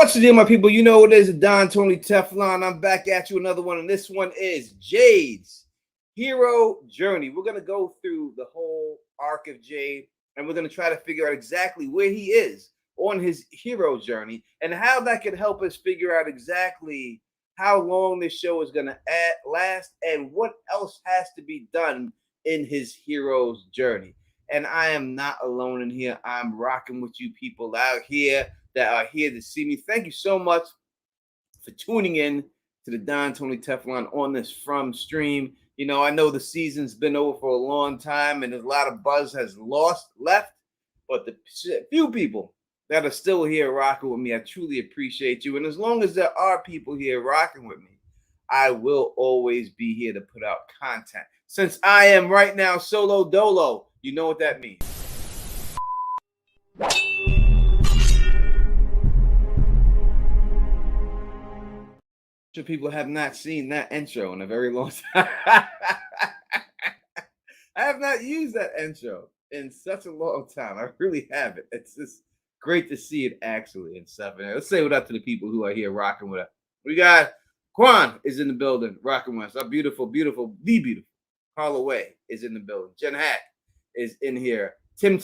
What's the deal, my people? You know what it is, Don Tony Teflon. I'm back at you, another one, and this one is Jade's hero journey. We're going to go through the whole arc of Jade, and we're going to try to figure out exactly where he is on his hero journey and how that could help us figure out exactly how long this show is going to last and what else has to be done in his hero's journey. And I am not alone in here. I'm rocking with you people out here that are here to see me. Thank you so much for tuning in to the Don Tony Teflon on this from stream. You know, I know the season's been over for a long time and a lot of buzz has left, but the few people that are still here rocking with me, I truly appreciate you. And as long as there are people here rocking with me, I will always be here to put out content. Since I am right now solo dolo, you know what that means. People have not seen that intro in a very long time. I have not used that intro in such a long time. I really haven't. It's just great to see it actually and stuff. And let's say what up to the people who are here rocking with us. We got Quan is in the building, rocking with us. Our beautiful, beautiful, the beautiful Holloway is in the building. Jen Hack is in here. Tim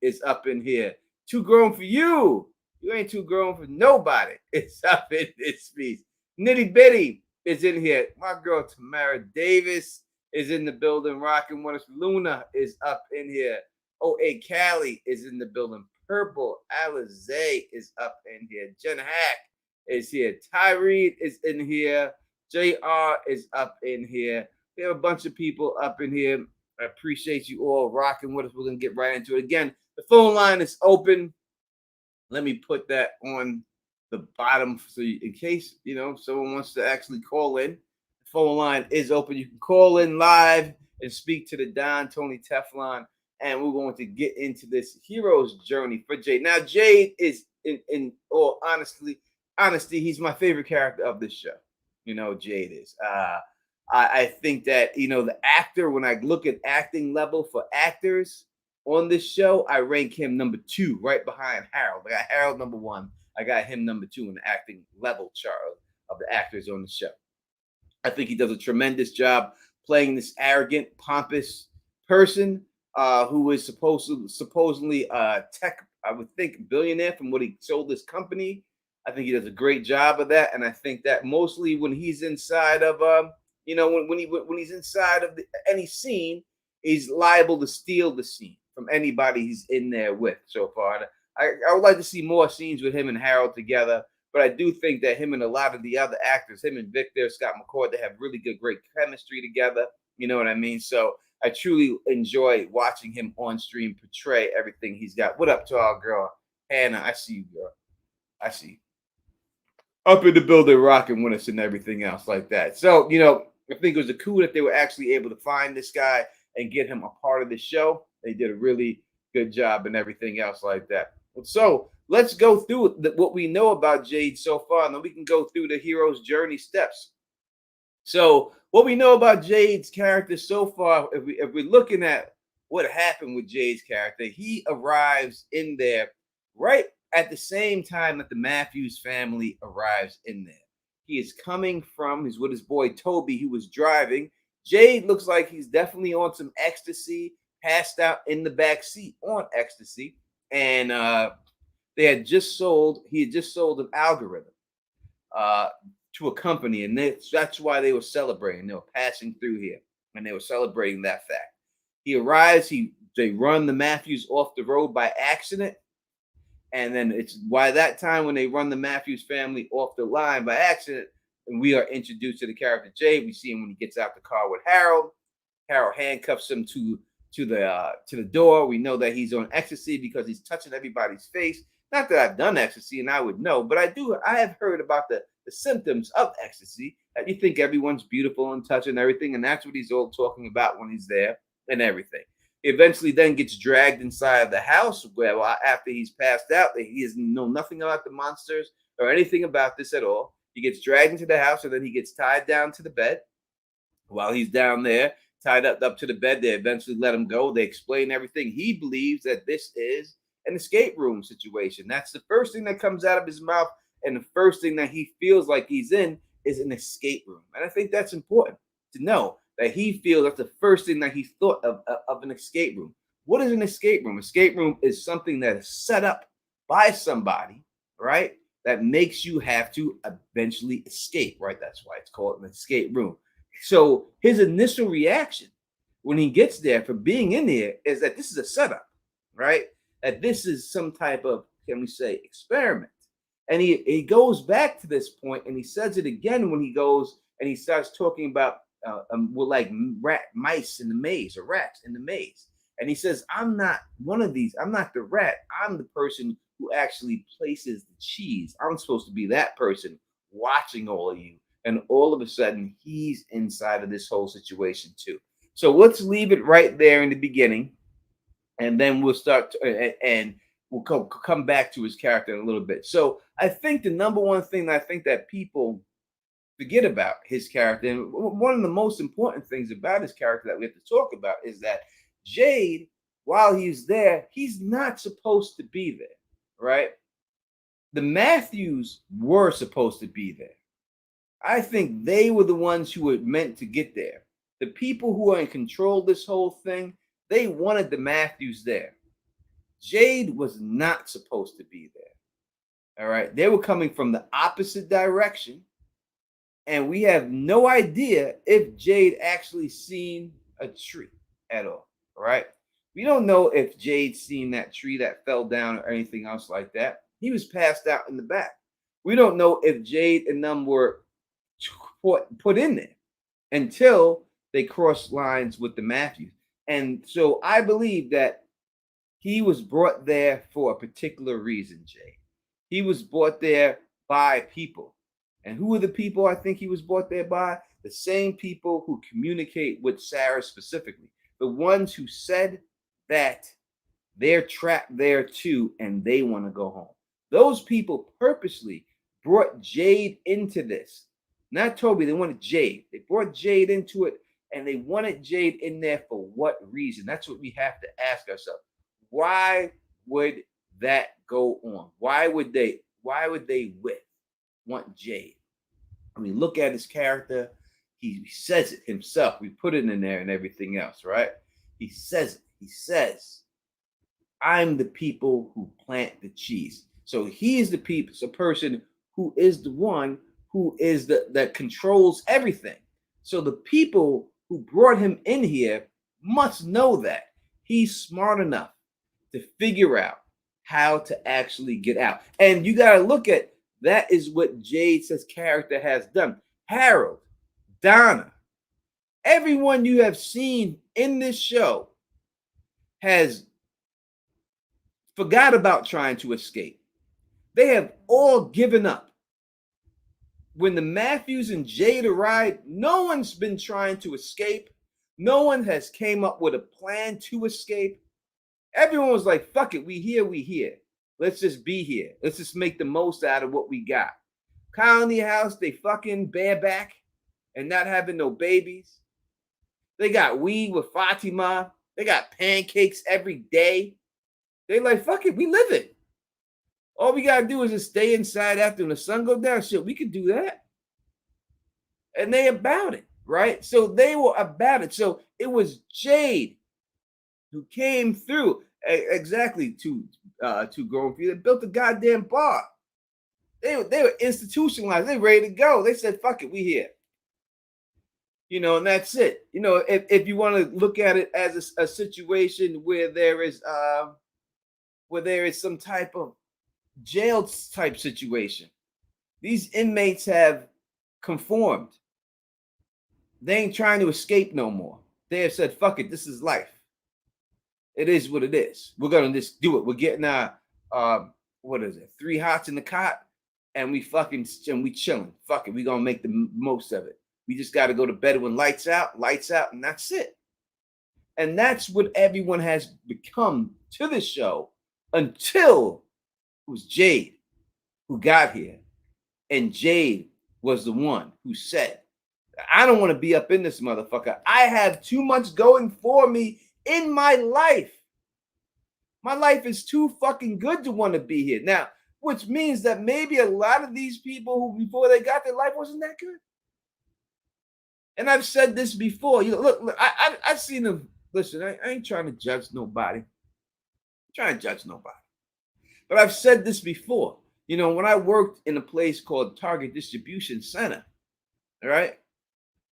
is up in here. Too grown for you. You ain't too grown for nobody. It's up in this piece. Nitty Bitty is in here. My girl Tamara Davis is in the building, rocking with us. Luna is up in here. O.A. Cali is in the building. Purple Alizé is up in here. Jen Hack is here. Tyree is in here. JR is up in here. We have a bunch of people up in here. I appreciate you all rocking with us. We're going to get right into it. Again, the phone line is open. Let me put that on the bottom so in case, you know, someone wants to actually call in. The phone line is open. You can call in live and speak to the Don Tony Teflon. And we're going to get into this hero's journey for Jade. Now, Jade is, in all honesty, he's my favorite character of this show. You know, Jade is. I think that, you know, the actor, when I look at acting level for actors on this show, I rank him number 2, right behind Harold. I got Harold number 1. I got him number 2 in the acting level chart of the actors on the show. I think he does a tremendous job playing this arrogant, pompous person who is supposedly tech, I would think, billionaire from what he sold this company. I think he does a great job of that, and I think that mostly when he's inside of you know, when he's inside of any scene, he's liable to steal the scene from anybody he's in there with so far. I would like to see more scenes with him and Harold together, but I do think that him and a lot of the other actors, him and Victor, Scott McCord, they have really great chemistry together. You know what I mean? So I truly enjoy watching him on stream portray everything he's got. What up to our girl, Hannah? I see you, girl. I see you. Up in the building, rocking with us and everything else like that. So, you know, I think it was cool that they were actually able to find this guy and get him a part of the show. They did a really good job and everything else like that. So let's go through what we know about Jade so far, and then we can go through the hero's journey steps. So what we know about Jade's character so far, if we're looking at what happened with Jade's character, he arrives in there right at the same time that the Matthews family arrives in there. He is coming from, he's with his boy Toby, who was driving. Jade looks like he's definitely on some ecstasy, passed out in the back seat on ecstasy. And he had just sold an algorithm to a company, and that's why they were celebrating. They were passing through here, and they were celebrating that fact. He arrives. They run the Matthews off the road by accident, and then it's by that time when they run the Matthews family off the line by accident, and we are introduced to the character Jade. We see him when he gets out the car with Harold. Harold handcuffs him to the door. We know that he's on ecstasy because he's touching everybody's face. Not that I've done ecstasy and I would know, but I have heard about the symptoms of ecstasy, that you think everyone's beautiful and touching everything, and that's what he's all talking about when he's there and everything. He eventually then gets dragged inside of the house where after he's passed out, he doesn't know nothing about the monsters or anything about this at all. He gets dragged into the house, and then he gets tied down to the bed. While he's down there, tied up to the bed, they eventually let him go. They explain everything. He believes that this is an escape room situation. That's the first thing that comes out of his mouth and the first thing that he feels like he's in is an escape room. And I think that's important to know that he feels that's the first thing that he thought of an escape room. What is an escape room? Escape room is something that is set up by somebody, right? That makes you have to eventually escape, right? That's why it's called an escape room. So his initial reaction when he gets there for being in there is that this is a setup, right? That this is some type of, can we say, experiment. And he goes back to this point and he says it again when he goes and he starts talking about well, like mice in the maze or rats in the maze. And he says, I'm not one of these. I'm not the rat. I'm the person who actually places the cheese. I'm supposed to be that person watching all of you. And all of a sudden, he's inside of this whole situation too. So let's leave it right there in the beginning. And then we'll start and we'll come back to his character in a little bit. So I think the number one thing that I think that people forget about his character, and one of the most important things about his character that we have to talk about is that Jade, while he's there, he's not supposed to be there, right? The Matthews were supposed to be there. I think they were the ones who were meant to get there. The people who are in control of this whole thing, they wanted the Matthews there. Jade was not supposed to be there. All right. They were coming from the opposite direction. And we have no idea if Jade actually seen a tree at all. All right. We don't know if Jade seen that tree that fell down or anything else like that. He was passed out in the back. We don't know if Jade and them were put in there until they crossed lines with the Matthews. And so I believe that he was brought there for a particular reason, Jay. He was brought there by people. And who are the people I think he was brought there by? The same people who communicate with Sarah specifically. The ones who said that they're trapped there too and they want to go home. Those people purposely brought Jade into this. Not Toby, they wanted Jade. They brought Jade into it and they wanted Jade in there for what reason? That's what we have to ask ourselves. Why would that go on? Why would they want Jade? I mean, look at his character. He says it himself. We put it in there and everything else, right? He says it. He says, I'm the people who plant the cheese. So he is the person who is the one who is that controls everything. So the people who brought him in here must know that he's smart enough to figure out how to actually get out. And you got to look at that is what Jade's character has done. Harold, Donna, everyone you have seen in this show has forgot about trying to escape. They have all given up. When the Matthews and Jade arrived, no one's been trying to escape. No one has came up with a plan to escape. Everyone was like, fuck it, we here. Let's just be here. Let's just make the most out of what we got. Colony House, they fucking bareback and not having no babies. They got weed with Fatima. They got pancakes every day. They like, fuck it, we live it. All we gotta do is just stay inside after the sun go down. Shit, we could do that. And they about it, right? So they were about it. So it was Jade who came through exactly to Growing Fever. They built a goddamn bar. They were institutionalized. They ready to go. They said, fuck it, we here. You know, and that's it. You know, if you want to look at it as a situation where there is some type of jail type situation, these inmates have conformed. They ain't trying to escape no more. They have said, fuck it, this is life. It is what it is. We're gonna just do it. We're getting our 3 hots in the cot, and we chilling. Fuck it, we gonna make the most of it. We just got to go to bed when lights out, and that's it. And that's what everyone has become to the show until it was Jade who got here. And Jade was the one who said, I don't want to be up in this motherfucker. I have too much going for me in my life. My life is too fucking good to want to be here. Now, which means that maybe a lot of these people who before they got their life wasn't that good. And I've said this before. Look, I've seen them. Listen, I ain't trying to judge nobody. I'm trying to judge nobody. But I've said this before. When I worked in a place called Target Distribution Center, all right?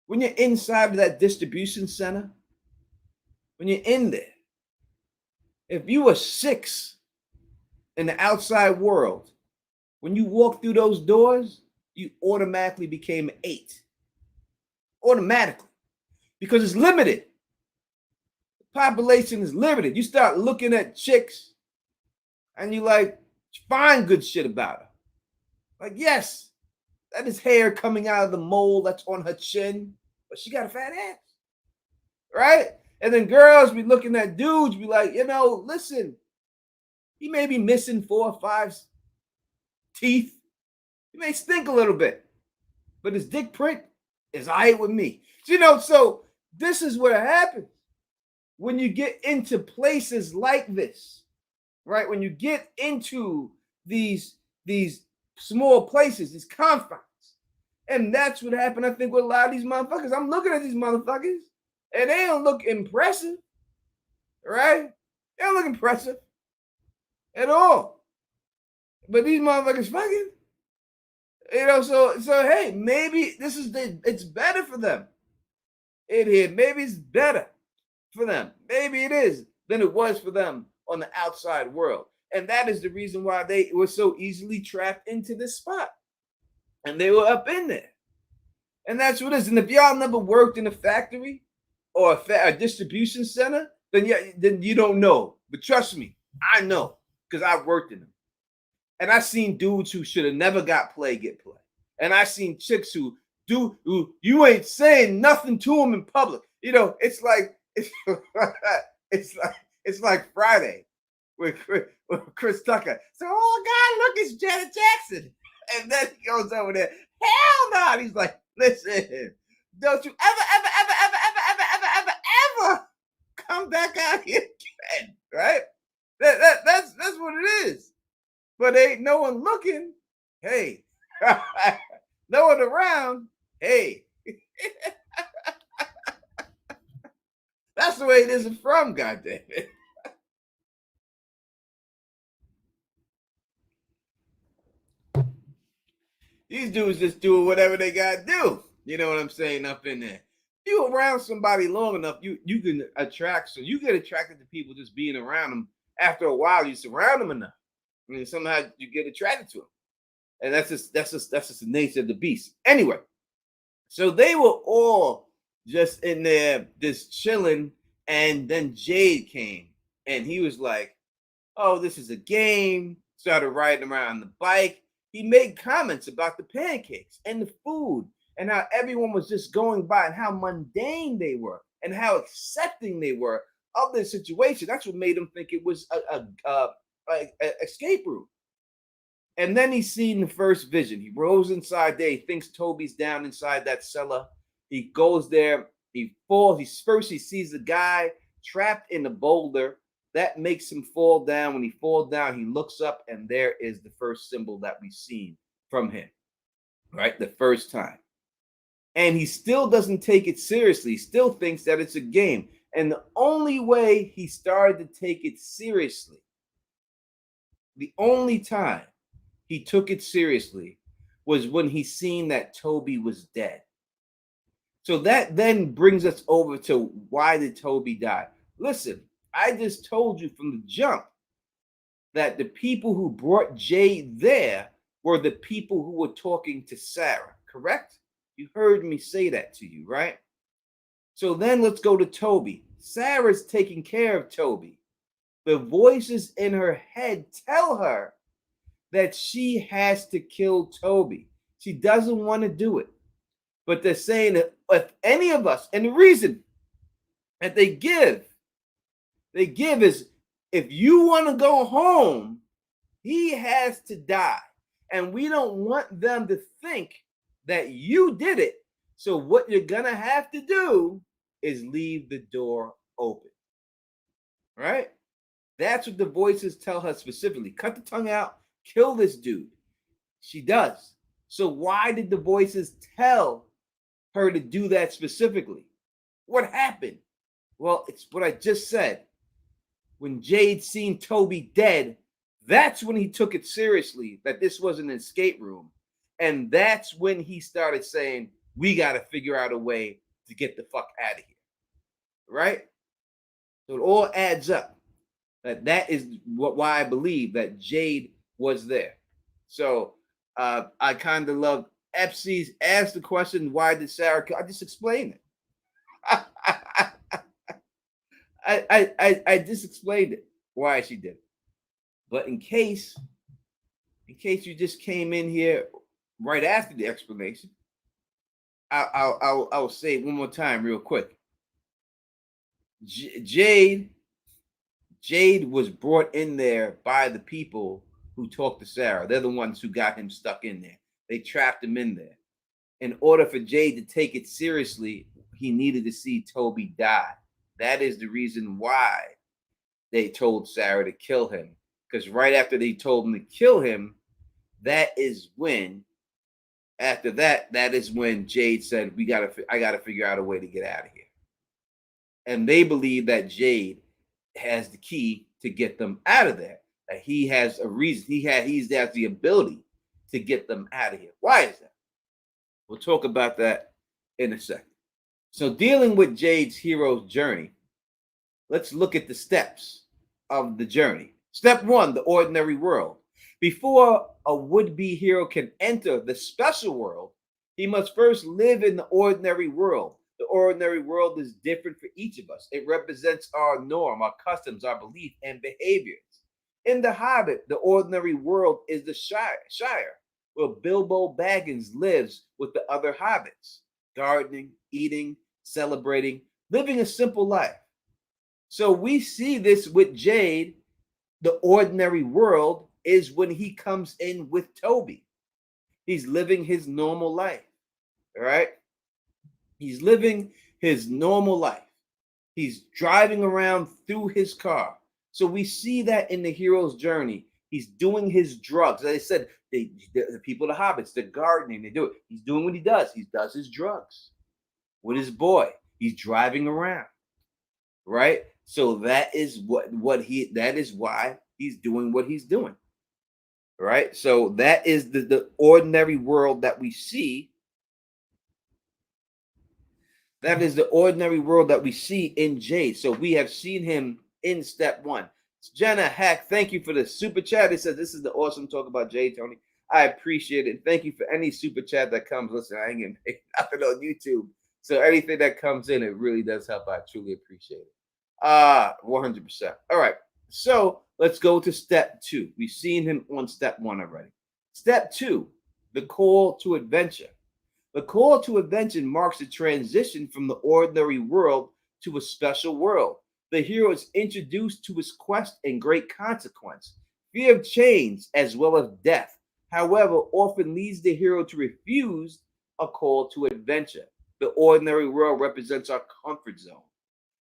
When you're inside of that distribution center, when you're in there, if you were 6 in the outside world, when you walk through those doors, you automatically became 8. Automatically. Because it's limited. The population is limited. You start looking at chicks and you find good shit about her. Yes, that is hair coming out of the mole that's on her chin, but she got a fat ass. Right? And then girls be looking at dudes, be like, listen, he may be missing 4 or 5 teeth. He may stink a little bit, but his dick print is all right with me. So this is what happens when you get into places like this, right? When you get into these small places, these confines. And that's what happened, I think, with a lot of these motherfuckers. I'm looking at these motherfuckers, and they don't look impressive, right? They don't look impressive at all. But these motherfuckers fucking, so hey, maybe it's better for them. Maybe it's better for them. Maybe it is than it was for them on the outside world. And that is the reason why they were so easily trapped into this spot. And they were up in there. And that's what it is. And if y'all never worked in a factory or a distribution center, then you don't know. But trust me, I know because I've worked in them. And I've seen dudes who should have never got play get play. And I've seen chicks who you ain't saying nothing to them in public. It's like it's like Friday with Chris Tucker. So, oh God, look, it's Janet Jackson. And then he goes over there, hell no. He's like, listen, don't you ever come back out here again, right? That's what it is. But ain't no one looking. Hey, no one around. Hey, that's the way it is from, goddamn it. These dudes just doing whatever they gotta do. You know what I'm saying? Up in there. You around somebody long enough, you can attract. So you get attracted to people just being around them. After a while, you surround them enough. Somehow you get attracted to them. And that's just the nature of the beast. Anyway, so they were all just in there, just chilling. And then Jade came and he was like, oh, this is a game. Started riding around the bike. He made comments about the pancakes and the food and how everyone was just going by and how mundane they were and how accepting they were of the situation. That's what made him think it was a escape route. And then he's seen the first vision. He rolls inside there. He thinks Toby's down inside that cellar. He goes there. He falls. He sees the guy trapped in the boulder. That makes him fall down. When he falls down, he looks up, and there is the first symbol that we've seen from him, right? The first time. And he still doesn't take it seriously. He still thinks that it's a game. And the only way he started to take it seriously, the only time he took it seriously was when he seen that Toby was dead. So that then brings us over to why did Toby die? Listen, I just told you from the jump that the people who brought Jade there were the people who were talking to Sarah, correct? You heard me say that to you, right? So then let's go to Toby. Sarah's taking care of Toby. The voices in her head tell her that she has to kill Toby. She doesn't want to do it. But they're saying that if any of us, and the reason that they give is if you want to go home, he has to die. And we don't want them to think that you did it. So what you're going to have to do is leave the door open. Right? That's what the voices tell her specifically. Cut the tongue out kill this dude. She does. So why did the voices tell her to do that specifically? What happened? Well, it's what I just said. When Jade seen Toby dead, that's when he took it seriously that this was an escape room. And that's when he started saying, we got to figure out a way to get the fuck out of here. Right? So it all adds up. That is why I believe that Jade was there. So I kind of love Epsy's asked the question, why did Sarah kill? I just explained it. I just explained it why she did it. But in case you just came in here right after the explanation, I'll say it one more time real quick. Jade was brought in there by the people who talked to Sarah. They're the ones who got him stuck in there. They trapped him in there. In order for Jade to take it seriously, he needed to see Toby die. That is the reason why they told Sarah to kill him. Because right after they told him to kill him, that is when, after that, that is when Jade said, I gotta figure out a way to get out of here. And they believe that Jade has the key to get them out of there. That he has a reason. He has the ability to get them out of here. Why is that? We'll talk about that in a second. So dealing with Jade's hero's journey, let's look at the steps of the journey. Step 1, the ordinary world. Before a would-be hero can enter the special world, he must first live in the ordinary world. The ordinary world is different for each of us. It represents our norm, our customs, our belief, and behaviors. In The Hobbit, the ordinary world is the Shire, where Bilbo Baggins lives with the other hobbits, gardening, eating, celebrating, living a simple life. So we see this with Jade. The ordinary world is when he comes in with Toby. He's living his normal life, all right? He's living his normal life. He's driving around through his car. So we see that in the hero's journey. He's doing his drugs. As I said, the people, the hobbits, they're gardening, they do it. He's doing what he does. He does his drugs with his boy. He's driving around, right? So that is that is why he's doing what he's doing, right? So that is the ordinary world that we see. That is the ordinary world that we see in Jade. So we have seen him in step 1. Jenna Hack, thank you for the super chat. It says, this is the awesome talk about Jade, Tony. I appreciate it. Thank you for any super chat that comes. Listen, I ain't getting paid nothing on YouTube. So anything that comes in, it really does help. I truly appreciate it. 100%. All right. So let's go to step 2. We've seen him on step 1 already. Step 2, the call to adventure. The call to adventure marks a transition from the ordinary world to a special world. The hero is introduced to his quest and great consequence. Fear of change as well as death, however, often leads the hero to refuse a call to adventure. The ordinary world represents our comfort zone.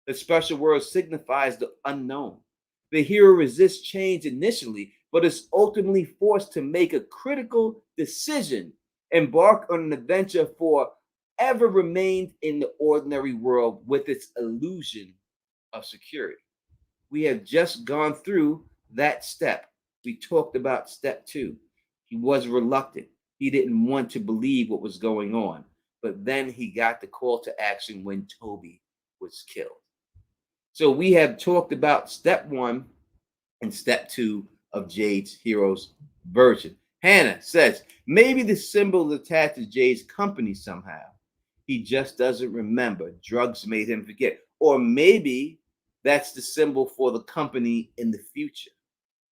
The special world signifies the unknown. The hero resists change initially, but is ultimately forced to make a critical decision, embark on an adventure for ever remained in the ordinary world with its illusion of security. We have just gone through that step. We talked about step 2. He was reluctant. He didn't want to believe what was going on. But then he got the call to action when Toby was killed. So we have talked about step 1 and step 2 of Jade's hero's version. Hannah says, maybe the symbol is attached to Jade's company somehow. He just doesn't remember. Drugs made him forget. Or maybe that's the symbol for the company in the future.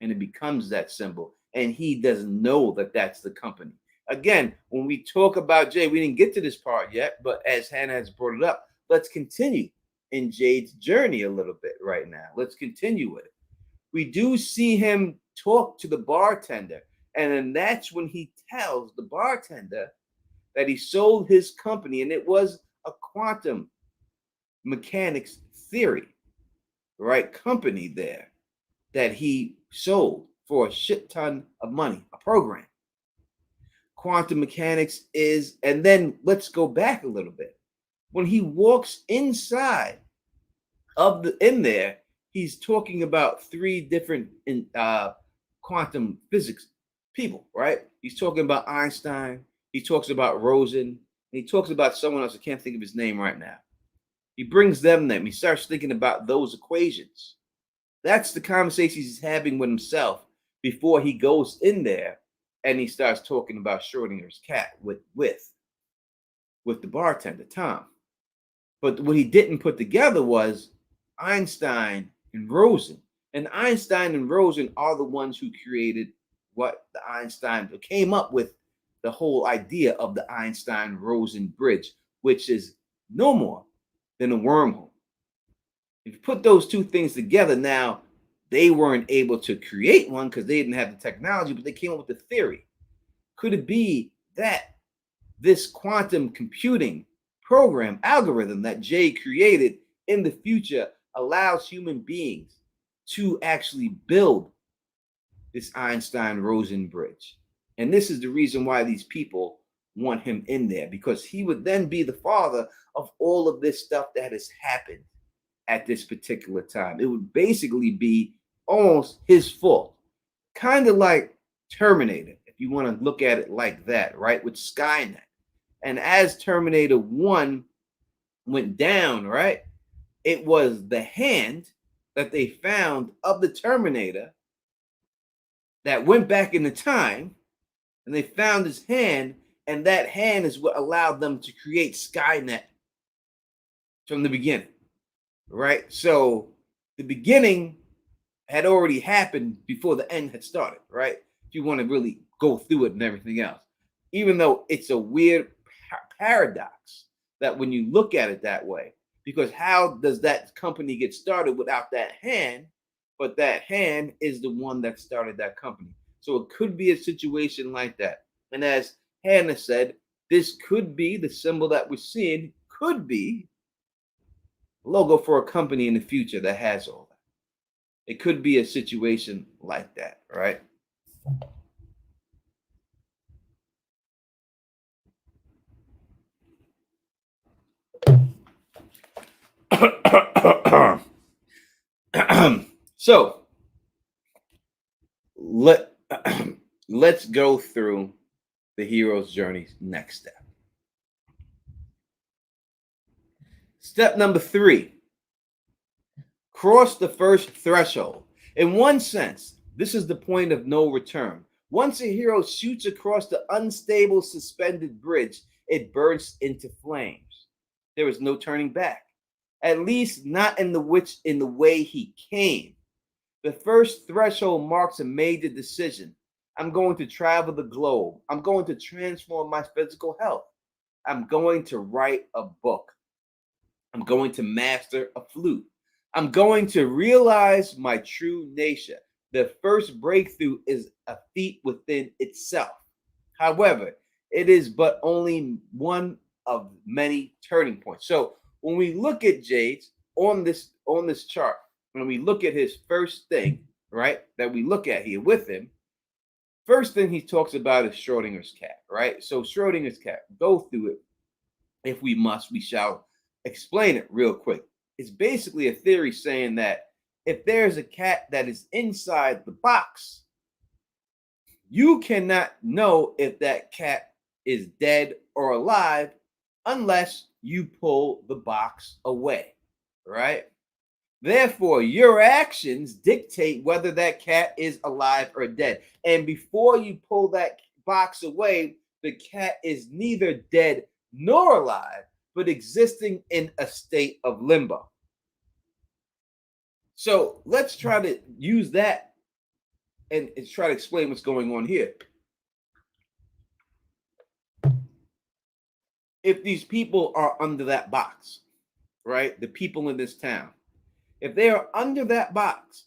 And it becomes that symbol. And he doesn't know that that's the company. Again, when we talk about Jade, we didn't get to this part yet, but as Hannah has brought it up, let's continue in Jade's journey a little bit right now. Let's continue with it. We do see him talk to the bartender, and then that's when he tells the bartender that he sold his company, and it was a quantum mechanics theory, right? Company there that he sold for a shit ton of money, a program. Quantum mechanics is, and then let's go back a little bit. When he walks inside of in there, he's talking about three different quantum physics people, right? He's talking about Einstein, he talks about Rosen, and he talks about someone else. I can't think of his name right now. He brings them. He starts thinking about those equations. That's the conversation he's having with himself before he goes in there and he starts talking about Schrodinger's cat with the bartender, Tom. But what he didn't put together was Einstein and Rosen. And Einstein and Rosen are the ones who created what the Einstein came up with, the whole idea of the Einstein-Rosen bridge, which is no more than a wormhole. If you put those two things together, now they weren't able to create one because they didn't have the technology, but they came up with the theory. Could it be that this quantum computing program algorithm that Jade created in the future allows human beings to actually build this Einstein-Rosen bridge? And this is the reason why these people want him in there, because he would then be the father of all of this stuff that has happened at this particular time. It would basically be almost his fault, kind of like Terminator, if you want to look at it like that, right? With Skynet. And as Terminator 1 went down, right, it was the hand that they found of the Terminator that went back in the time, and they found his hand, and that hand is what allowed them to create Skynet from the beginning, right? So the beginning had already happened before the end had started, right? If you want to really go through it and everything else, even though it's a weird paradox that when you look at it that way, because how does that company get started without that hand? But that hand is the one that started that company. So it could be a situation like that. And as Hannah said, this could be the symbol that we're seeing, could be a logo for a company in the future that has all that. It could be a situation like that, right? So let's go through the hero's journey's next step. Step number 3, cross the first threshold. In one sense, this is the point of no return. Once a hero shoots across the unstable suspended bridge, it bursts into flames. There is no turning back. At least not in the way he came. The first threshold marks a major decision. I'm going to travel the globe. I'm going to transform my physical health. I'm going to write a book. I'm going to master a flute. I'm going to realize my true nature. The first breakthrough is a feat within itself. However, it is but only one of many turning points. So when we look at Jade's on this chart, when we look at his first thing, right, that we look at here with him, first thing he talks about is Schrodinger's cat, right? So Schrodinger's cat, go through it. If we must, we shall explain it real quick. It's basically a theory saying that if there's a cat that is inside the box, you cannot know if that cat is dead or alive unless you pull the box away, right? Therefore, your actions dictate whether that cat is alive or dead. And before you pull that box away, the cat is neither dead nor alive, but existing in a state of limbo. So let's try to use that and try to explain what's going on here. If these people are under that box, right? The people in this town, if they are under that box,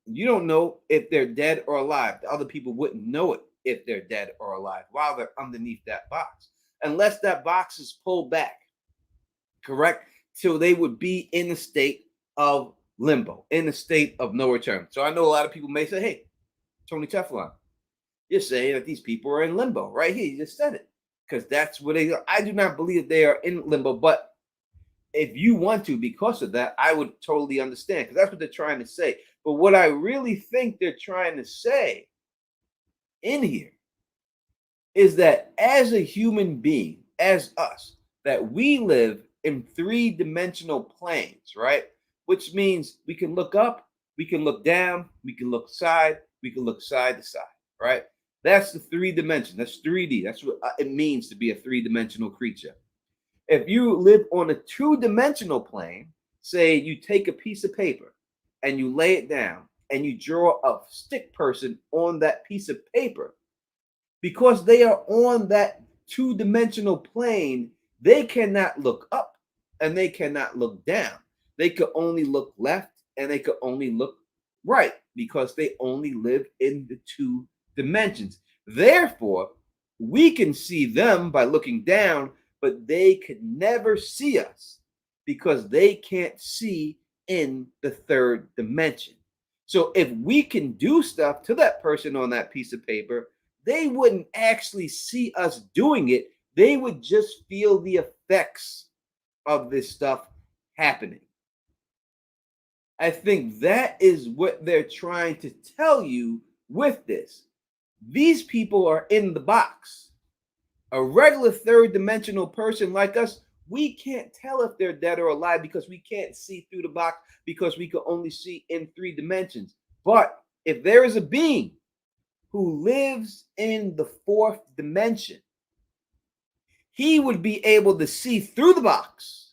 you don't know if they're dead or alive. The other people wouldn't know it if they're dead or alive while they're underneath that box, unless that box is pulled back, correct? So they would be in a state of limbo, in a state of no return. So I know a lot of people may say, hey, Tony Teflon. You're saying that these people are in limbo, right here. You just said it. Because that's what they are. I do not believe that they are in limbo, but if you want to, because of that, I would totally understand, because that's what they're trying to say. But what I really think they're trying to say in here is that as a human being, as us, that we live in three-dimensional planes, right? Which means we can look up, we can look down, we can look side to side, right? That's the three dimension. That's 3D. That's what it means to be a three-dimensional creature. If you live on a two-dimensional plane, say you take a piece of paper and you lay it down and you draw a stick person on that piece of paper, because they are on that two-dimensional plane, they cannot look up and they cannot look down. They could only look left and they could only look right, because they only live in the two dimensions. Therefore, we can see them by looking down, but they could never see us because they can't see in the third dimension. So if we can do stuff to that person on that piece of paper, they wouldn't actually see us doing it. They would just feel the effects of this stuff happening. I think that is what they're trying to tell you with this. These people are in the box. A regular third dimensional person like us, we can't tell if they're dead or alive because we can't see through the box, because we can only see in three dimensions. But if there is a being who lives in the fourth dimension, he would be able to see through the box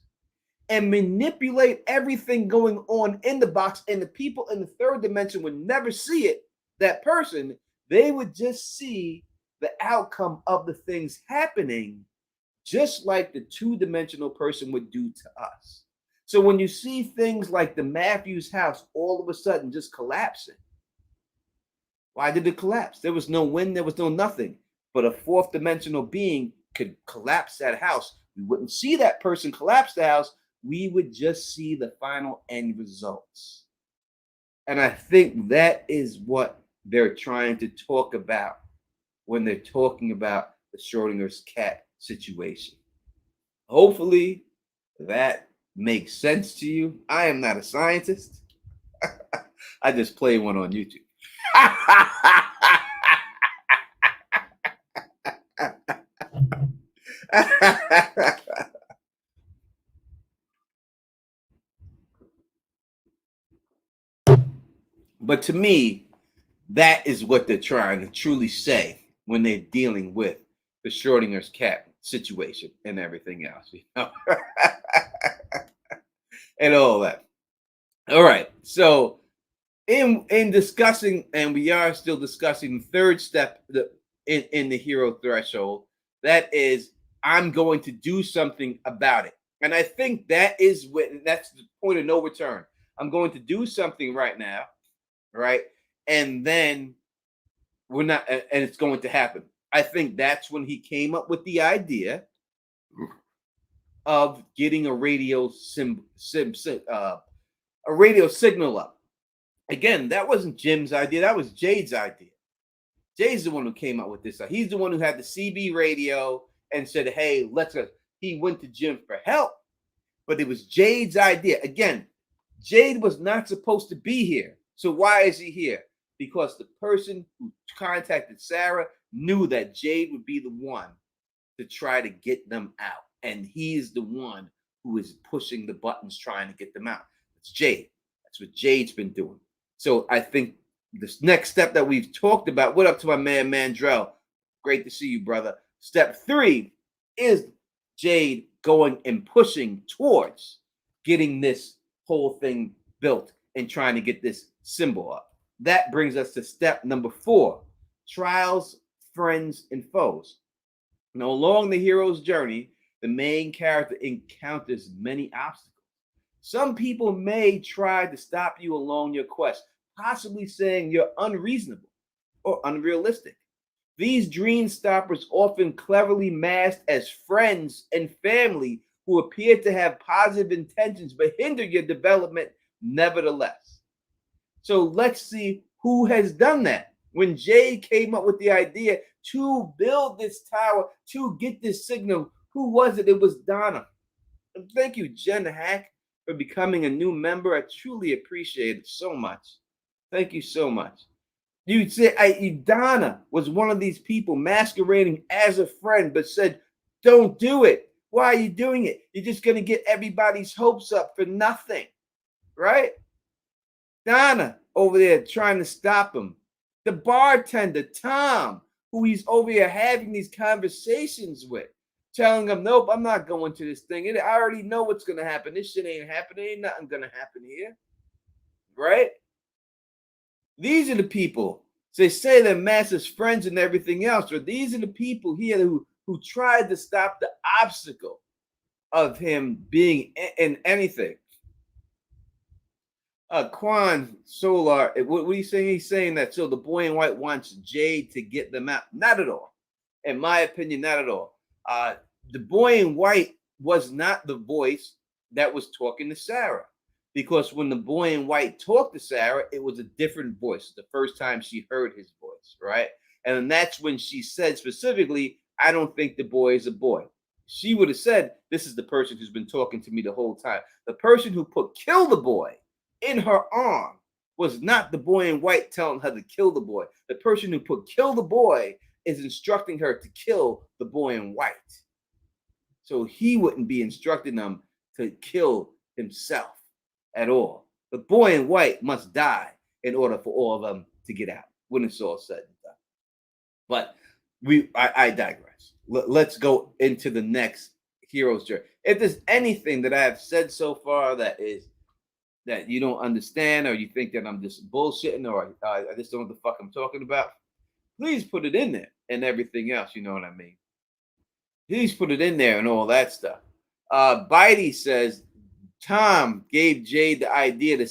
and manipulate everything going on in the box, and the people in the third dimension would never see it. That person, they would just see the outcome of the things happening, just like the two-dimensional person would do to us. So when you see things like the Matthews house all of a sudden just collapsing, why did it collapse? There was no wind, there was no nothing. But a fourth dimensional being could collapse that house. We wouldn't see that person collapse the house. We would just see the final end results. And I think that is what they're trying to talk about when they're talking about the Schrodinger's cat situation. Hopefully that makes sense to you. I am not a scientist. I just play one on YouTube. But to me, that is what they're trying to truly say when they're dealing with the Schrodinger's cat situation and everything else, and all that. All right. So in discussing, and we are still discussing the third step in the hero threshold, that is, I'm going to do something about it. And I think that's the point of no return. I'm going to do something right now, right? And then we're not, and it's going to happen. I think that's when he came up with the idea of getting a radio a radio signal up. Again, that wasn't Jim's idea. That was Jade's idea. Jade's the one who came up with this. He's the one who had the CB radio and said, "Hey, let's go." He went to Jim for help, but it was Jade's idea. Again, Jade was not supposed to be here. So why is he here? Because the person who contacted Sarah knew that Jade would be the one to try to get them out. And he's the one who is pushing the buttons trying to get them out. It's Jade. That's what Jade's been doing. So I think this next step that we've talked about, what up to my man Mandrell? Great to see you, brother. Step 3 is Jade going and pushing towards getting this whole thing built and trying to get this symbol up. That brings us to step number 4, trials, friends, and foes. Now, along the hero's journey, the main character encounters many obstacles. Some people may try to stop you along your quest, possibly saying you're unreasonable or unrealistic. These dream stoppers often cleverly masked as friends and family who appear to have positive intentions but hinder your development nevertheless. So let's see who has done that. When Jade came up with the idea to build this tower, to get this signal, who was it? It was Donna. And thank you, Jen Hack, for becoming a new member. I truly appreciate it so much. Thank you so much. You said Donna was one of these people masquerading as a friend, but said, "Don't do it. Why are you doing it? You're just gonna get everybody's hopes up for nothing, right?" Donna over there trying to stop him. The bartender, Tom, who he's over here having these conversations with, telling him, "Nope, I'm not going to this thing. I already know what's gonna happen. This shit ain't happening. Ain't nothing gonna happen here." Right? These are the people. So they say they're Master's friends and everything else, but these are the people here who tried to stop the obstacle of him being in anything. Quan Solar, what are you saying? He's saying that so the boy in white wants Jade to get them out. Not at all. In my opinion, not at all. The boy in white was not the voice that was talking to Sarah. Because when the boy in white talked to Sarah, it was a different voice. The first time she heard his voice, right? And that's when she said specifically, "I don't think the boy is a boy." She would have said, "This is the person who's been talking to me the whole time." The person who put "kill the boy" in her arm was not the boy in white telling her to kill the boy. The person who put "kill the boy" is instructing her to kill the boy in white. So he wouldn't be instructing them to kill himself at all. The boy in white must die in order for all of them to get out when it's all said and done. But I digress. Let's go into the next hero's journey. If there's anything that I have said so far that you don't understand, or you think that I'm just bullshitting, or I just don't know what the fuck I'm talking about, please put it in there and everything else. You know what I mean? Please put it in there and all that stuff. Bitey says Tom gave Jade the idea to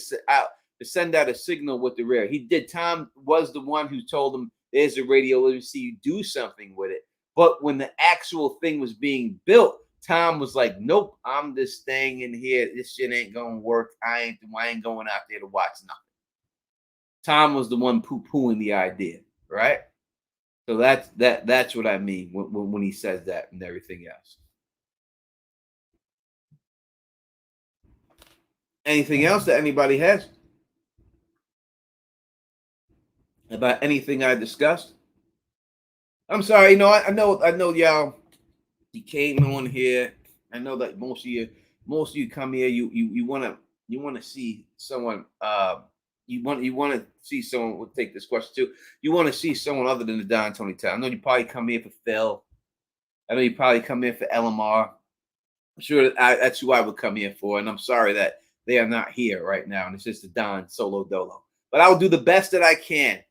send out a signal with the rear. He did. Tom was the one who told him there's a radio. Let me see you do something with it. But when the actual thing was being built, Tom was like, "Nope, I'm just staying in here. This shit ain't gonna work. I ain't going out there to watch nothing." Tom was the one poo-pooing the idea, right? So that's what I mean when he says that and everything else. Anything else that anybody has about anything I discussed? I'm sorry. I know y'all. You came on here. I know that most of you come here. You want to see someone. You want to see someone. We'll take this question too. You want to see someone other than the Don Tony Town. I know you probably come here for Phil. I know you probably come here for LMR. I'm sure that's who I would come here for. And I'm sorry that they are not here right now. And it's just the Don solo dolo. But I will do the best that I can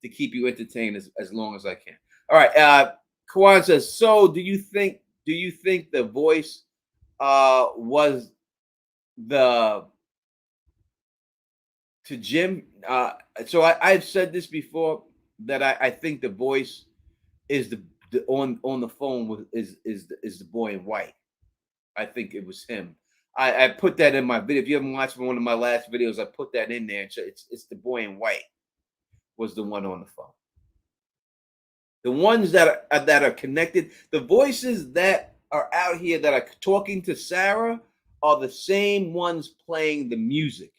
to keep you entertained as long as I can. All right. Kawan says, so do you think the voice was the to Jim? So I've said this before that I think the voice is the on the phone is the boy in white. I think it was him. I put that in my video. If you haven't watched one of my last videos, I put that in there. It's the boy in white was the one on the phone. The ones that are connected, the voices that are out here that are talking to Sarah are the same ones playing the music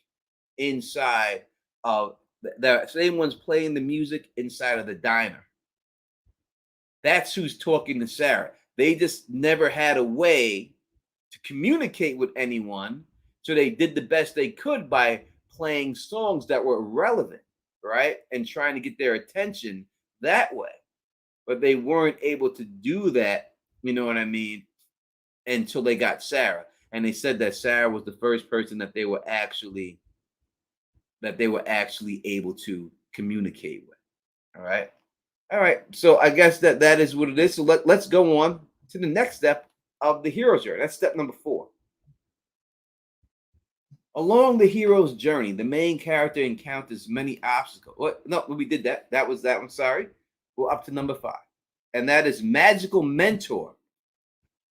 inside of the same ones playing the music inside of the diner. That's who's talking to Sarah. They just never had a way to communicate with anyone, so they did the best they could by playing songs that were relevant, right, and trying to get their attention that way. But they weren't able to do that, you know what I mean, until they got Sarah. And they said that Sarah was the first person that they were actually able to communicate with. All right. So I guess that is what it is. So let's go on to the next step of the hero's journey. That's step number 4. Along the hero's journey, the main character encounters many obstacles. What? No, we did that. That was that one. Sorry. We're up to number 5. And that is magical mentor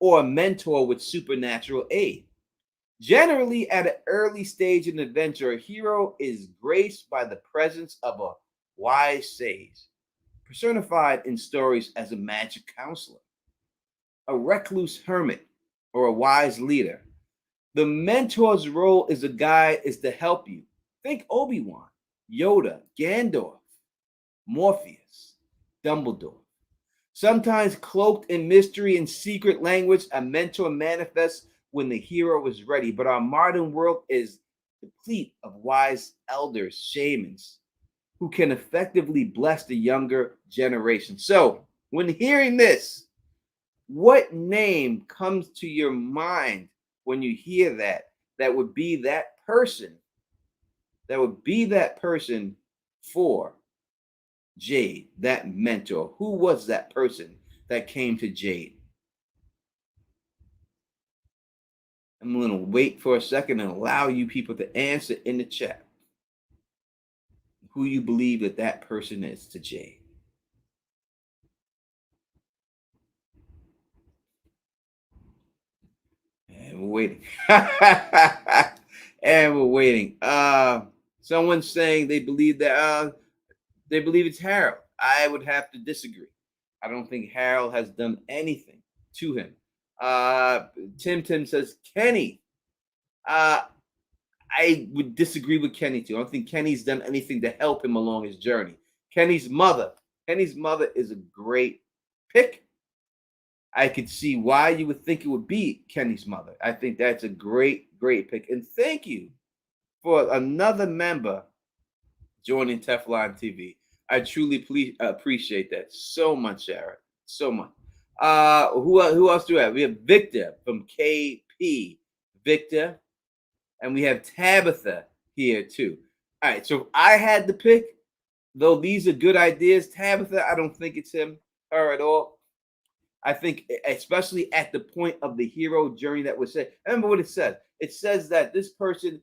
or a mentor with supernatural aid. Generally, at an early stage in adventure, a hero is graced by the presence of a wise sage, personified in stories as a magic counselor, a recluse hermit, or a wise leader. The mentor's role is a guide is to help you. Think Obi-Wan, Yoda, Gandalf, Morpheus, Dumbledore. Sometimes cloaked in mystery and secret language, a mentor manifests when the hero is ready. But our modern world is deplete of wise elders, shamans, who can effectively bless the younger generation. So, when hearing this, what name comes to your mind when you hear that? That would be that person. That would be that person for Jade, that mentor. Who was that person that came to Jade? I'm going to wait for a second and allow you people to answer in the chat who you believe that that person is to Jade. And we're waiting. And we're waiting. Someone's saying they believe that they believe it's Harold. I would have to disagree. I don't think Harold has done anything to him. Tim says Kenny. I would disagree with Kenny too. I don't think Kenny's done anything to help him along his journey. Kenny's mother is a great pick. I could see why you would think it would be Kenny's mother. I think that's a great pick. And thank you for another member joining Teflon TV. I truly appreciate that so much, Sharon. So much. Who else do we have? We have Victor from KP. Victor. And we have Tabitha here too. All right, so if I had to pick, though these are good ideas, Tabitha, I don't think it's her at all. I think, especially at the point of the hero journey that was said. Remember what it says. It says that this person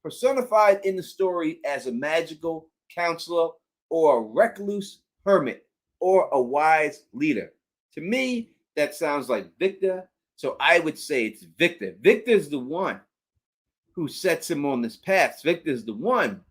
personified in the story as a magical counselor or a recluse hermit or a wise leader. To me, that sounds like Victor. So I would say it's Victor. Victor's the one who sets him on this path. Victor's the one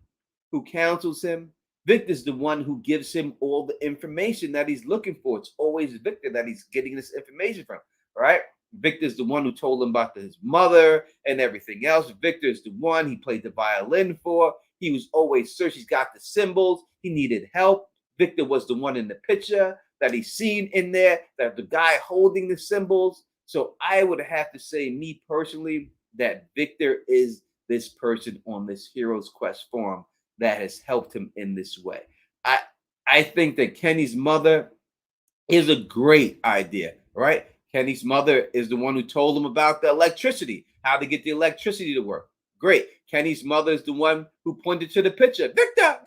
who counsels him. Victor's the one who gives him all the information that he's looking for. It's always Victor that he's getting this information from, right? Victor's the one who told him about his mother and everything else. Victor's the one he played the violin for. He was always searching. He's got the symbols. He needed help. Victor was the one in the picture that he's seen in there, that the guy holding the symbols. So I would have to say, me personally, that Victor is this person on this hero's quest form that has helped him in this way. I think that Kenny's mother is a great idea, right? Kenny's mother is the one who told him about the electricity, how to get the electricity to work. Great. Kenny's mother is the one who pointed to the picture. Victor,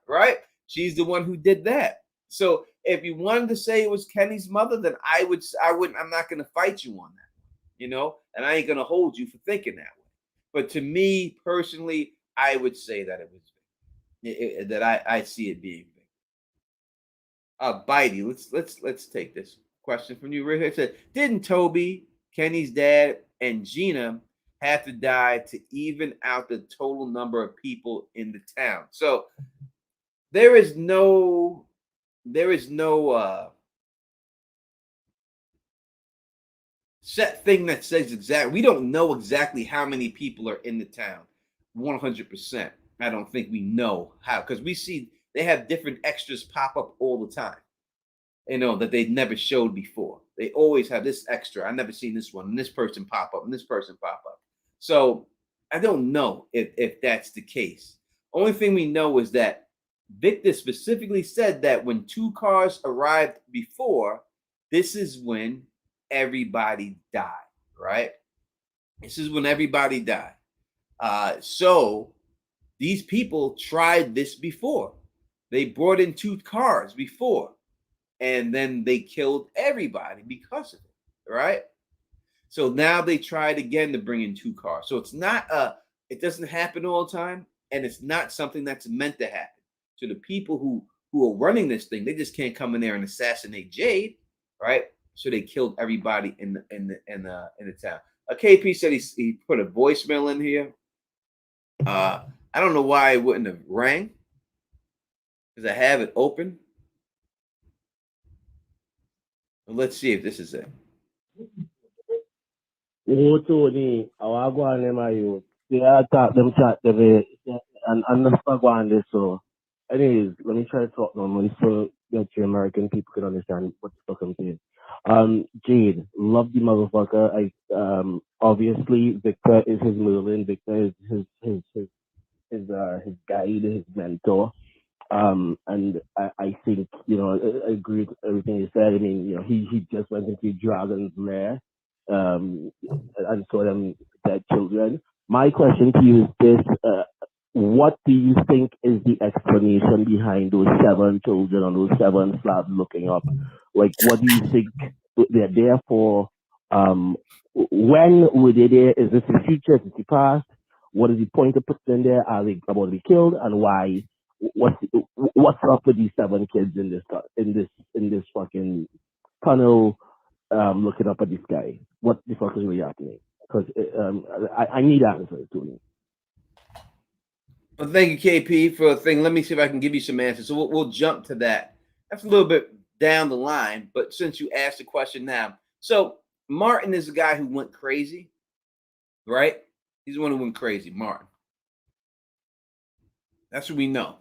right? She's the one who did that. So if you wanted to say it was Kenny's mother, then I'm not going to fight you on that, and I ain't going to hold you for thinking that way. But to me personally, I would say that it was that I see it being Bitey. Let's take this question from you right here. It said, didn't Toby, Kenny's dad, and Gina have to die to even out the total number of people in the town? So there is no set thing that says exactly. We don't know exactly how many people are in the town 100%. I don't think we know how, because we see they have different extras pop up all the time, that they never showed before. They always have this extra. I never seen this one, and this person pop up, and this person pop up. So I don't know if that's the case. Only thing we know is that Victor specifically said that when 2 cars arrived before, this is when everybody died, right? This is when everybody died. So these people tried this before. They brought in 2 cars before, and then they killed everybody because of it, right? So now they tried again to bring in 2 cars. So it's not it doesn't happen all the time, and it's not something that's meant to happen. So the people who are running this thing, they just can't come in there and assassinate Jade, right? So they killed everybody in the town. KP said he put a voicemail in here. I I don't know why it wouldn't have rang because I have it open. But let's see if this is it. Oh, Tony, I want to go on them, you. They are chat them, and let's not go on this. So, anyways, let me try to talk normally so that your American people can understand what the fuck I'm saying. Jade, love the motherfucker. Obviously, Victor is his Merlin. Victor is his guide, his mentor. And I think, I agree with everything you said. I mean, he just went into Dragon's Lair, and saw them dead children. My question to you is this: what do you think is the explanation behind those seven children on those seven slabs looking up? Like, what do you think they're there for? Um, when were they there? Is this the future? Is this the past? What is the point of putting them there? Are they about to be killed? And why? What's up with these seven kids in this fucking tunnel, looking up at this guy? What the fuck is really happening? Because I need answers to me. Well, thank you, KP, for a thing. Let me see if I can give you some answers. So we'll jump to that. That's a little bit down the line, but since you asked the question now, so Martin is the guy who went crazy, right? He's the one who went crazy, Martin. That's what we know.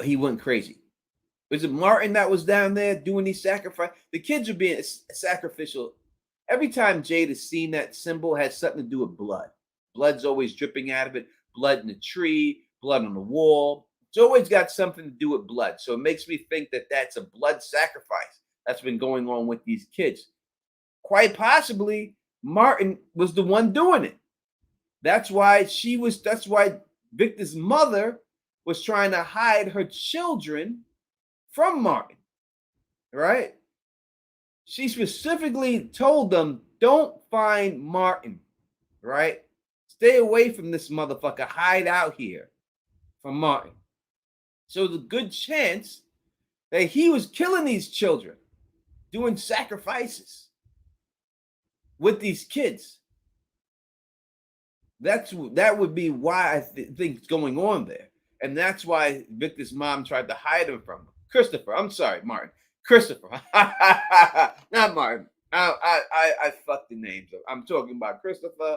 He went crazy. Was it Martin that was down there doing these sacrifice? The kids are being sacrificial. Every time Jade has seen that symbol, has something to do with blood. Blood's always dripping out of it. Blood in the tree, blood on the wall. It's always got something to do with blood. So it makes me think that that's a blood sacrifice that's been going on with these kids. Quite possibly, Martin was the one doing it. That's why Victor's mother was trying to hide her children from Martin, right? She specifically told them, don't find Martin, right? Stay away from this motherfucker. Hide out here from Martin. So there's a good chance that he was killing these children, doing sacrifices with these kids. That would be why I think it's going on there. And that's why Victor's mom tried to hide him from him. Christopher, I'm sorry, Martin. Christopher, not Martin. I fucked the names up. I'm talking about Christopher.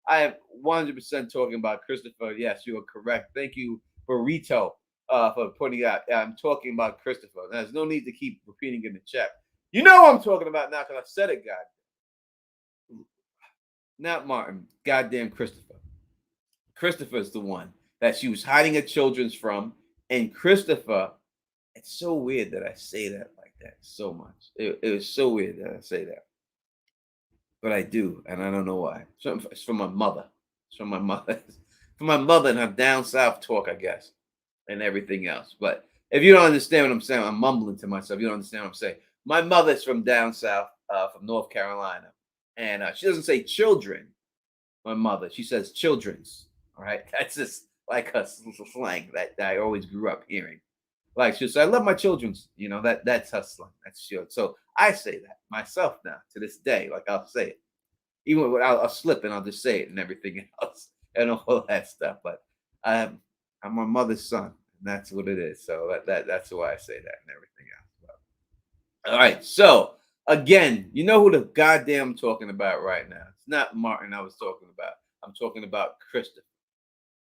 I am 100% talking about Christopher. Yes, you are correct. Thank you, Burrito, for pointing out. I'm talking about Christopher. There's no need to keep repeating in the chat. You know what I'm talking about now because I said it, God. Not Martin. Goddamn Christopher. Christopher's the one that she was hiding her children from. And Christopher, it's so weird that I say that like that so much. It was so weird that I say that. But I do, and I don't know why. It's from my mother. It's from my mother. From my mother and her down south talk, I guess, and everything else. But if you don't understand what I'm saying, I'm mumbling to myself. You don't understand what I'm saying. My mother's from down south, from North Carolina, and she doesn't say children. My mother, she says children's. All right, that's just like a slang that I always grew up hearing. Like she'll say, "I love my children's." That's her slang. That's sure. So I say that myself now to this day. Like I'll say it, even when I'll slip and I'll just say it and everything else and all that stuff. But I'm my mother's son, and that's what it is. So that's why I say that and everything else. But, all right. So again, you know who the goddamn I'm talking about right now? It's not Martin I was talking about. I'm talking about Christopher.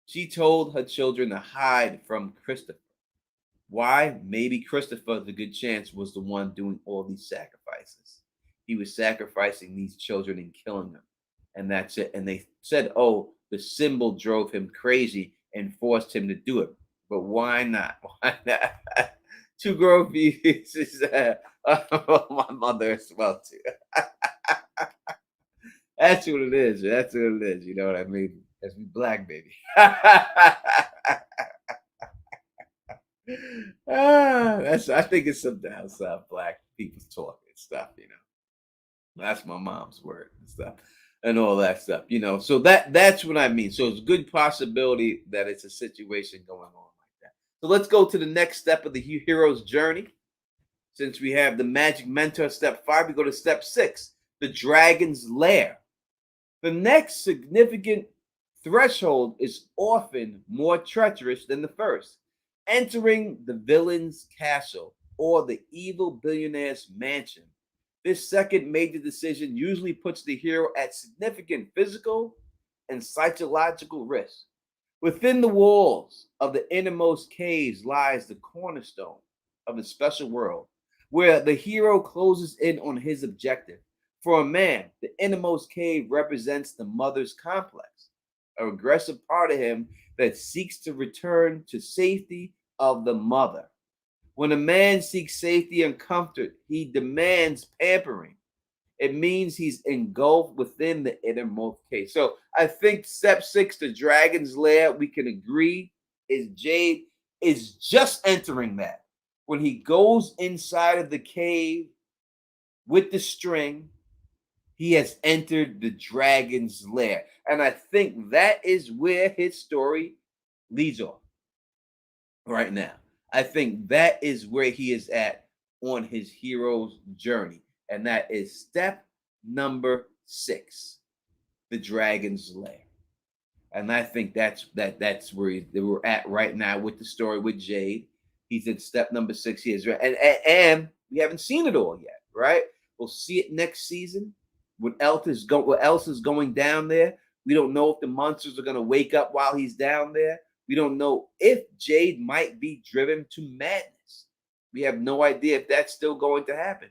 She told her children to hide from Christopher. Why? Maybe Christopher, the good chance, was the one doing all these sacrifices. He was sacrificing these children and killing them. And that's it. And they said, oh, the symbol drove him crazy and forced him to do it. But why not? Why not? Two grown pieces. My mother as well, too. That's what it is. That's what it is. You know what I mean? As we black, baby. I think it's some down south black people's talk and stuff. That's my mom's word and stuff and all that stuff. So that's what I mean. So it's a good possibility that it's a situation going on like that. So let's go to the next step of the hero's journey. Since we have the magic mentor step 5, we go to step 6, the dragon's lair. The next significant threshold is often more treacherous than the first. Entering the villain's castle or the evil billionaire's mansion, this second major decision usually puts the hero at significant physical and psychological risk. Within the walls of the innermost caves lies the cornerstone of a special world where the hero closes in on his objective. For a man, the innermost cave represents the mother's complex, a regressive part of him that seeks to return to safety of the mother. When a man seeks safety and comfort, he demands pampering. It means he's engulfed within the innermost cave. So I think step six, the dragon's lair, we can agree is Jade is just entering that. When he goes inside of the cave with the string, he has entered the dragon's lair. And I think that is where his story leads off right now. I think that is where he is at on his hero's journey. And that is step number 6, the dragon's lair. And I think that's where we're at right now with the story with Jade. He's in step number 6. He is right, and we haven't seen it all yet, right? We'll see it next season. What else is going down there? We don't know if the monsters are going to wake up while he's down there. We don't know if Jade might be driven to madness. We have no idea if that's still going to happen.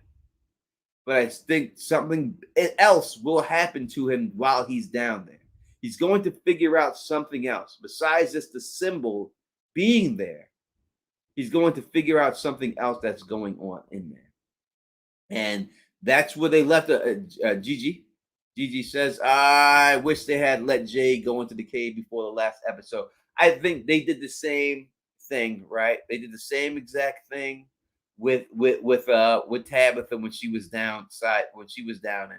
But I think something else will happen to him while he's down there. He's going to figure out something else besides just the symbol being there. He's going to figure out something else that's going on in there. And that's where they left Gigi. Gigi says, I wish they had let Jade go into the cave before the last episode. I think they did the same thing, right? They did the same exact thing with Tabitha when she was down in there,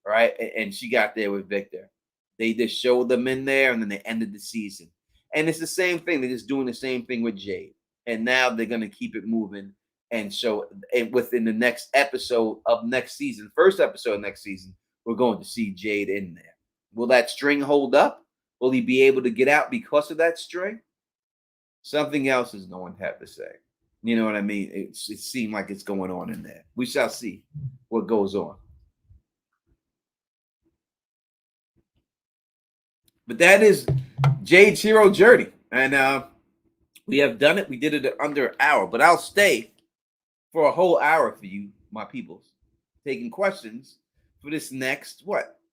right? And she got there with Victor. They just showed them in there and then they ended the season. And it's the same thing. They're just doing the same thing with Jade. And now they're gonna keep it moving. And so within the next episode of next season, first episode of next season, we're going to see Jade in there. Will that string hold up? Will he be able to get out because of that string? Something else is going to have to say. You know what I mean? It seemed like it's going on in there. We shall see what goes on. But that is Jade's hero journey. And we have done it. We did it under an hour. But I'll stay for a whole hour for you, my peoples, taking questions for this next,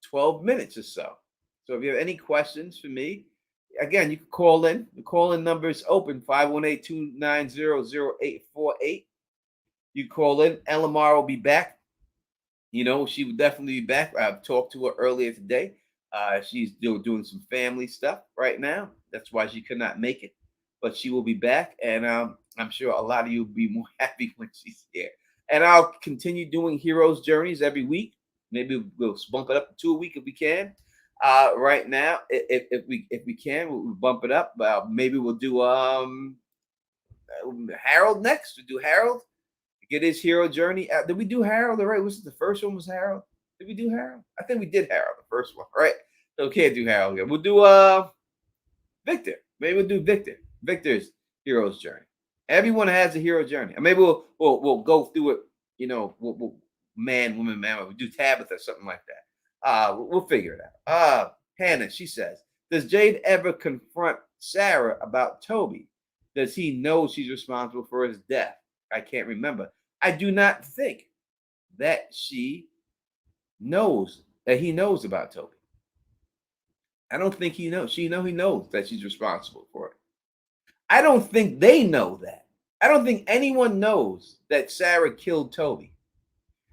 12 minutes or so. So if you have any questions for me, again, you can call in. The call-in number is open, 518-290-0848. You call in. Elamar will be back. You know, she will definitely be back. I've talked to her earlier today. She's doing some family stuff right now. That's why she could not make it. But she will be back, and I'm sure a lot of you will be more happy when she's here. And I'll continue doing heroes journeys every week. Maybe we'll bump it up to 2 a week if we can. Right now, if we can, we'll bump it up. Maybe we'll do Harold next. We'll do Harold. Get his hero journey. Did we do Harold? All right. Was it the first one? Was Harold? Did we do Harold? I think we did Harold, the first one. Right. So we can't do Harold again. We'll do Victor. Maybe we'll do Victor. Victor's hero's journey. Everyone has a hero journey. And maybe we'll go through it. You know, we'll man, woman, man. We'll do Tabitha or something like that. We'll figure it out. Hannah, she says, does Jade ever confront Sarah about Toby? Does he know she's responsible for his death? I can't remember. I do not think that he knows about Toby. I don't think he knows. He knows that she's responsible for it. I don't think they know that. I don't think anyone knows that Sarah killed Toby.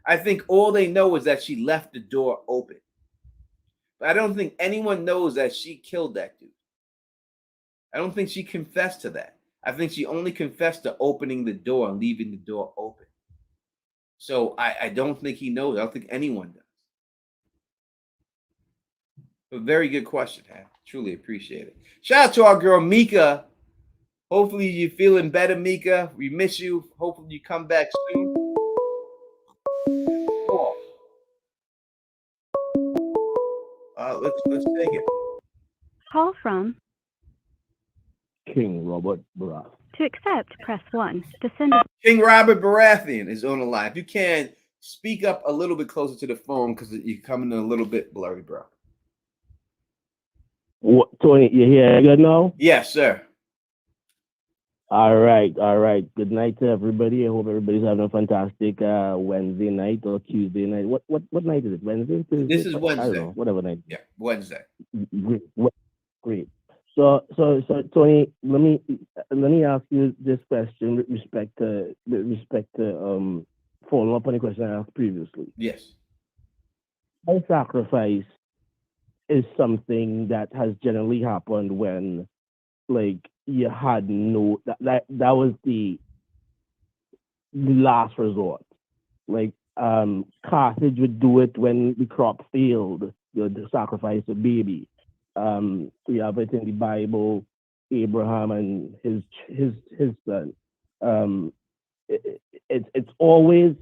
I think all they know is that she left the door open. But I don't think anyone knows that she killed that dude. I don't think she confessed to that. I think she only confessed to opening the door and leaving the door open. So I don't think he knows. I don't think anyone does. A very good question, Ham. Truly appreciate it. Shout out to our girl Mika. Hopefully you're feeling better, Mika. We miss you. Hopefully you come back soon. Let's take it. Call from. King Robert Barack. To accept, press 1. To send a King Robert Baratheon is on the line. If you can, speak up a little bit closer to the phone because you're coming in a little bit blurry, bro. What, Tony, you here good now? Yes, sir. All right. Good night to everybody. I hope everybody's having a fantastic Wednesday night or Tuesday night. What night is it? Wednesday? Tuesday? This is I don't Wednesday. know. Whatever night. Yeah, Wednesday. Great. So Tony, let me ask you this question with respect to following up on the question I asked previously. Yes. Child sacrifice is something that has generally happened when, like, you had no that was the last resort. Like, Carthage would do it when the crop failed, the sacrifice a baby. We have it in the Bible, Abraham and his son. It's always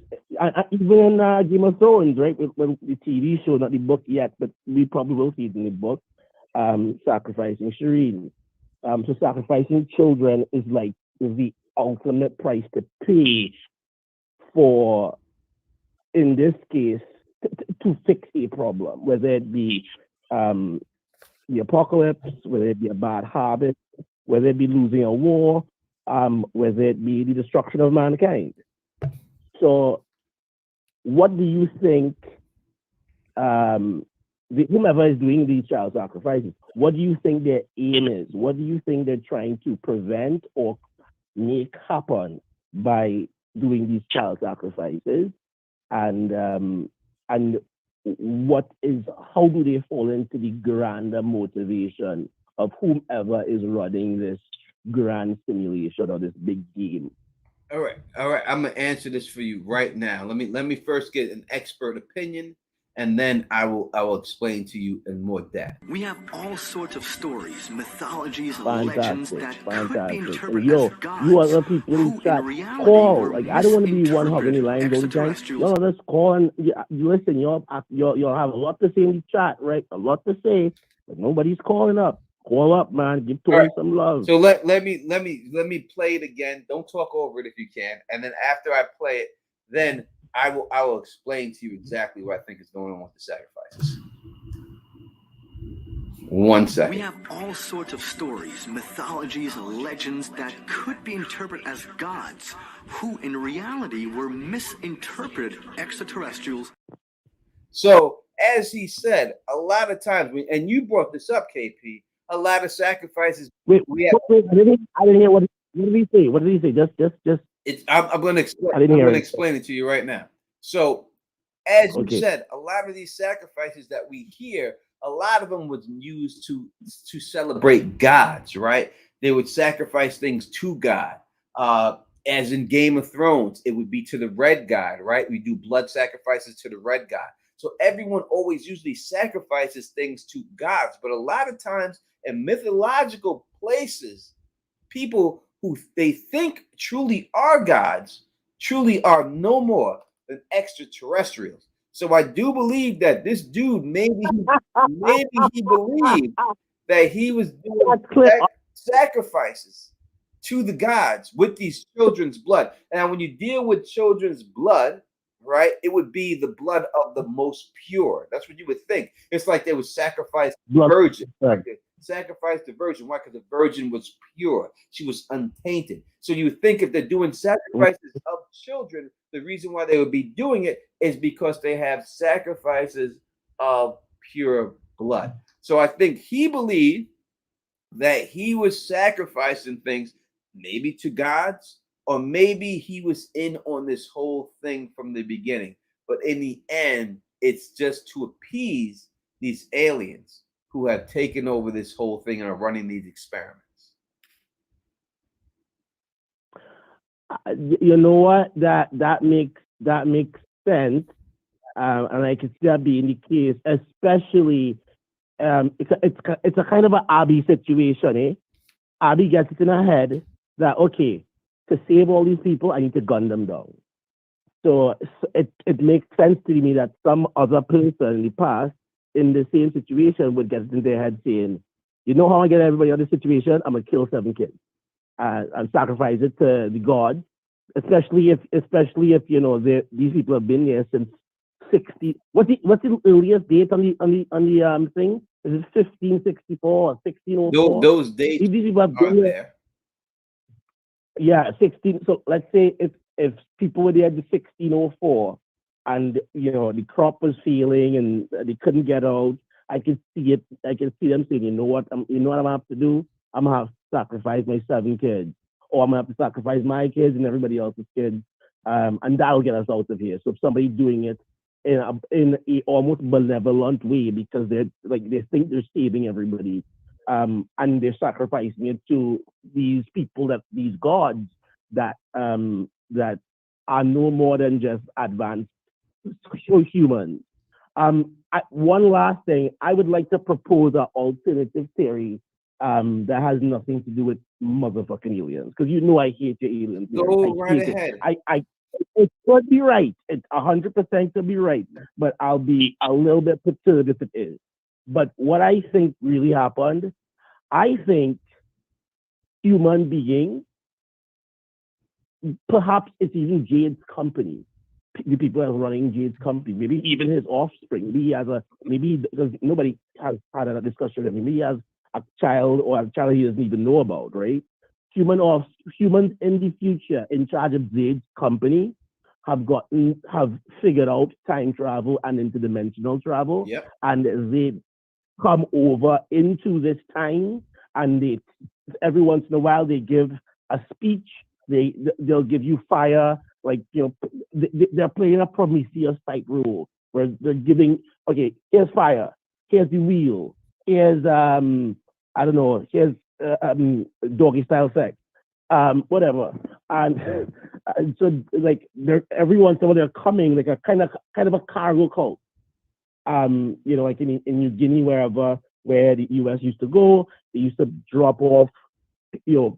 even in Game of Thrones, right? When the TV show, not the book yet, but we probably will see it in the book. Sacrificing Shireen. So sacrificing children is like the ultimate price to pay for, in this case, to fix a problem, whether it be the apocalypse, whether it be a bad habit, whether it be losing a war, whether it be the destruction of mankind. So, what do you think, whomever is doing these child sacrifices, what do you think their aim is? What do you think they're trying to prevent or make happen by doing these child sacrifices? And how do they fall into the grander motivation of whomever is running this grand simulation or this big game? All right. I'm gonna answer this for you right now. Let me first get an expert opinion, and then I will explain to you in more depth. We have all sorts of stories, mythologies, legends Fantastic, that could be fantastic. And interpreted yo, as gods, you other people in who chat, in reality call. were Like, I don't want to be one hugging the misinterpreted lines all the time. extraterrestrials. Y'all just call and you listen. You'll have a lot to say in the chat, right? A lot to say, but nobody's calling up. Call up, man. Give All Tony right. some love. So let me play it again. Don't talk over it if you can. And then after I play it, then I will explain to you exactly what I think is going on with the sacrifices. 1 second. We have all sorts of stories, mythologies, legends that could be interpreted as gods, who in reality were misinterpreted extraterrestrials. So as he said, a lot of times, and you brought this up, KP, a lot of sacrifices. Wait, I didn't hear what did he say? What did he say? Just. I'm going to explain. I didn't hear I'm going to it. explain it to you right now. So, as you Okay. said, a lot of these sacrifices that we hear, a lot of them was used to celebrate gods, right? They would sacrifice things to God. As in Game of Thrones, it would be to the red god, right? We do blood sacrifices to the red god. So everyone always usually sacrifices things to gods, but a lot of times in mythological places, people who they think truly are gods truly are no more than extraterrestrials. So I do believe that this dude maybe he believed that he was doing sacrifices to the gods with these children's blood. Now, when you deal with children's blood, right, it would be the blood of the most pure. That's what you would think. It's like they would sacrifice the virgin. Like they sacrifice the virgin. Why? Because the virgin was pure. She was untainted. So you would think if they're doing sacrifices of children, the reason why they would be doing it is because they have sacrifices of pure blood. So I think he believed that he was sacrificing things maybe to gods, or maybe he was in on this whole thing from the beginning. But in the end, it's just to appease these aliens who have taken over this whole thing and are running these experiments. You know what? That makes sense, and I can see that being the case, especially. It's a kind of an Abby situation, eh? Abby gets it in her head that, okay, to save all these people, I need to gun them down. So it makes sense to me that some other person in the past in the same situation would get it in their head saying, You know how I get everybody out of the situation? I'm gonna kill 7 kids and sacrifice it to the gods, especially if you know these people have been there since 60. What's the earliest date on the thing? Is it 1564 or 1604? Those dates If these people have are been there, there. yeah, 16. So let's say if people were there in 1604, and you know the crop was failing and they couldn't get out, I can see it. I can see them saying, you know what I'm gonna have to do? I'm gonna have to sacrifice my 7 kids, or I'm gonna have to sacrifice my kids and everybody else's kids, and that'll get us out of here. So if somebody's doing it in a almost malevolent way because they think they're saving everybody, and they're sacrificing it to these people, these gods that are no more than just advanced humans. One last thing, I would like to propose an alternative theory that has nothing to do with motherfucking aliens, because you know I hate your alien theory. Go I right hate ahead. it. It could be right. It's 100% could be right, but I'll be a little bit perturbed if it is. But what I think really happened, I think human beings, perhaps it's even Jade's company, the people that are running Jade's company, maybe even his offspring. Maybe because nobody has had a discussion with him. Maybe he has a child or a child he doesn't even know about, right? Humans in the future in charge of Jade's company have figured out time travel and interdimensional travel. Yep. And they come over into this time, and every once in a while they give a speech. They'll give you fire, like, you know, they're playing a Prometheus type role where they're giving, okay, here's fire, here's the wheel, here's I don't know, here's doggy style sex, whatever, and so like they're every once in a while they're coming like a kind of a cargo cult, you know, like in New Guinea, wherever where the U.S. used to go, they used to drop off, you know,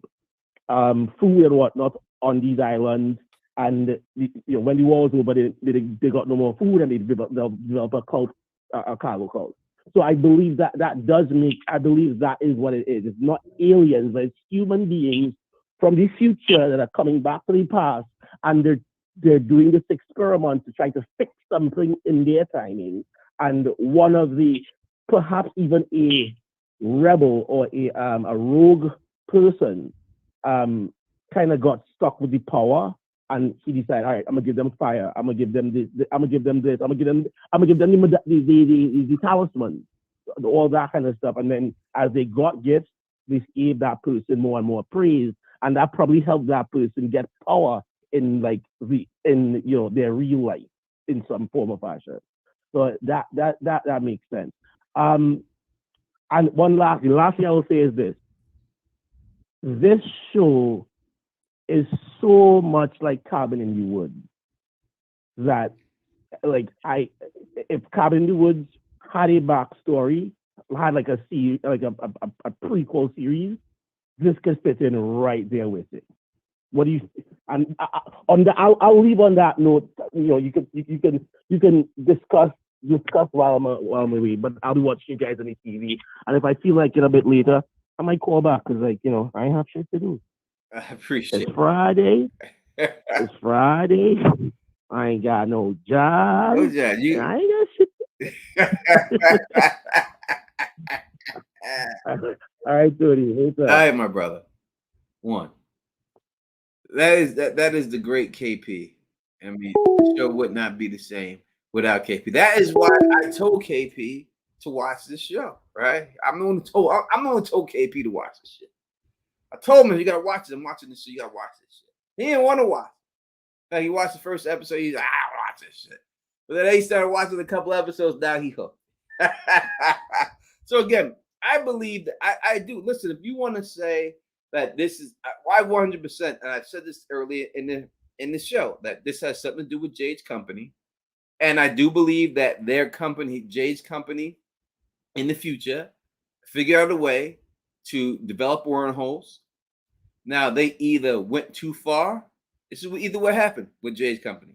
food and whatnot on these islands. And you know, when the war was over, they got no more food, and they developed a cult, a cargo cult. So I believe that I believe that is what it is. It's not aliens, but it's human beings from the future that are coming back to the past, and they're doing this experiment to try to fix something in their timing. And one of the, perhaps even a rebel or a rogue person, kind of got stuck with the power, and he decided, all right, I'm gonna give them fire, I'm gonna give them this, I'm gonna give them this, I'm gonna give them the talismans, all that kind of stuff. And then as they got gifts, they gave that person more and more praise, and that probably helped that person get power in you know, their real life in some form or fashion. So that makes sense. And the last thing I will say is this show is so much like Cabin in the Woods that, like, if Cabin in the Woods had a backstory, had like a series, like a prequel series, this could fit in right there with it. What do you? And I'll leave on that note. You know, you can discuss while I'm away, but I'll be watching you guys on the TV. And if I feel like it a bit later, I might call back because, like, you know, I have shit to do. I appreciate It's Friday. It's Friday. I ain't got no job. No job. I ain't got shit. All right, Tony. All right, my brother. One. That is the great KP. I mean, the show would not be the same without KP. That is why I told KP to watch this show. Right? I'm the one who told KP to watch this shit. I told him, you gotta watch it. I'm watching this shit. You gotta watch this shit. He didn't want to watch. Now, he watched the first episode. He's like, I watch this shit. But then he started watching a couple episodes. Now he hooked. So again, I believe that I do. Listen, if you want to say that this is why 100%, and I've said this earlier in the show, that this has something to do with Jade's company, and I do believe that their company, Jade's company, in the future, figure out a way to develop wormholes. Now they either went too far. This is either what happened with Jade's company.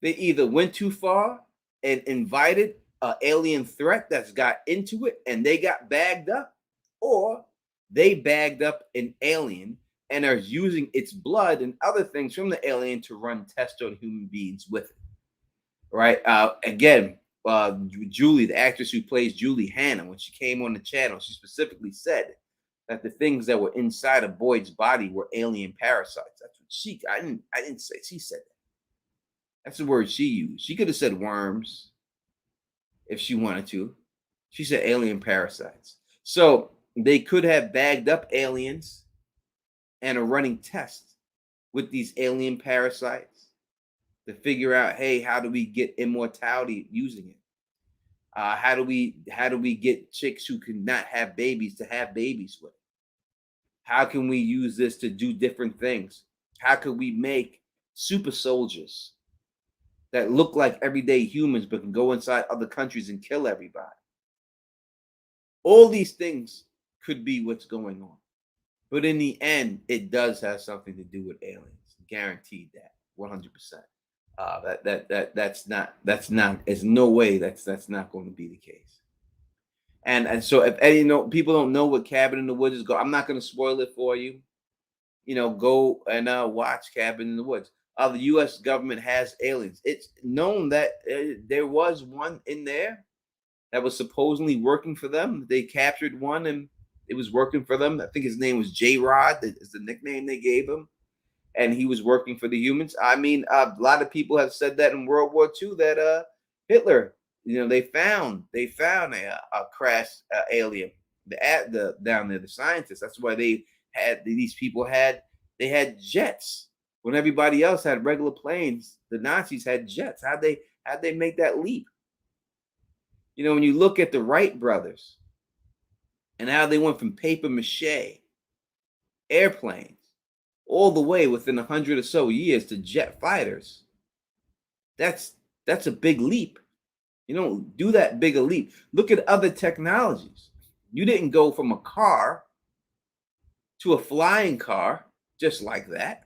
They either went too far and invited an alien threat that's got into it, and they got bagged up, or they bagged up an alien and are using its blood and other things from the alien to run tests on human beings with it. Right? Again, Julie, the actress who plays Julie Hannah, when she came on the channel, she specifically said that the things that were inside of Boyd's body were alien parasites. That's what she. I didn't say. She said that. That's the word she used. She could have said worms if she wanted to. She said alien parasites. So they could have bagged up aliens and are running tests with these alien parasites to figure out, hey, how do we get immortality using it? How do we get chicks who cannot have babies to have babies with? How can we use this to do different things? How could we make super soldiers that look like everyday humans but can go inside other countries and kill everybody? All these things could be what's going on. But in the end, it does have something to do with aliens. Guaranteed that, 100%. That's not. There's no way that's not going to be the case. And so if any people don't know what Cabin in the Woods is, I'm not going to spoil it for you. Go and watch Cabin in the Woods. The U.S. government has aliens. It's known that there was one in there that was supposedly working for them. They captured one and it was working for them. I think his name was J-Rod. Is the nickname they gave him. And he was working for the humans. I mean, a lot of people have said that in World War II that Hitler, they found a crashed alien. The down there, the scientists. That's why these people had jets when everybody else had regular planes. The Nazis had jets. How'd they make that leap? When you look at the Wright brothers and how they went from paper mache airplanes all the way within 100 or so years to jet fighters, that's a big leap. You don't do that big a leap. Look at other technologies. You didn't go from a car to a flying car just like that,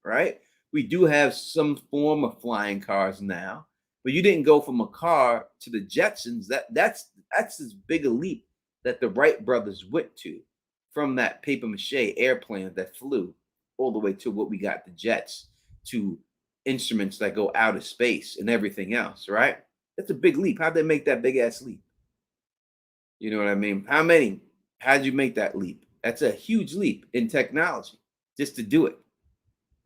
right? We do have some form of flying cars now, but you didn't go from a car to the Jetsons. That's as big a leap that the Wright brothers went to, from that paper mache airplane that flew all the way to what we got, the jets, to instruments that go out of space and everything else, right? That's a big leap. How'd they make that big ass leap? You know what I mean? How'd you make that leap? That's a huge leap in technology just to do it.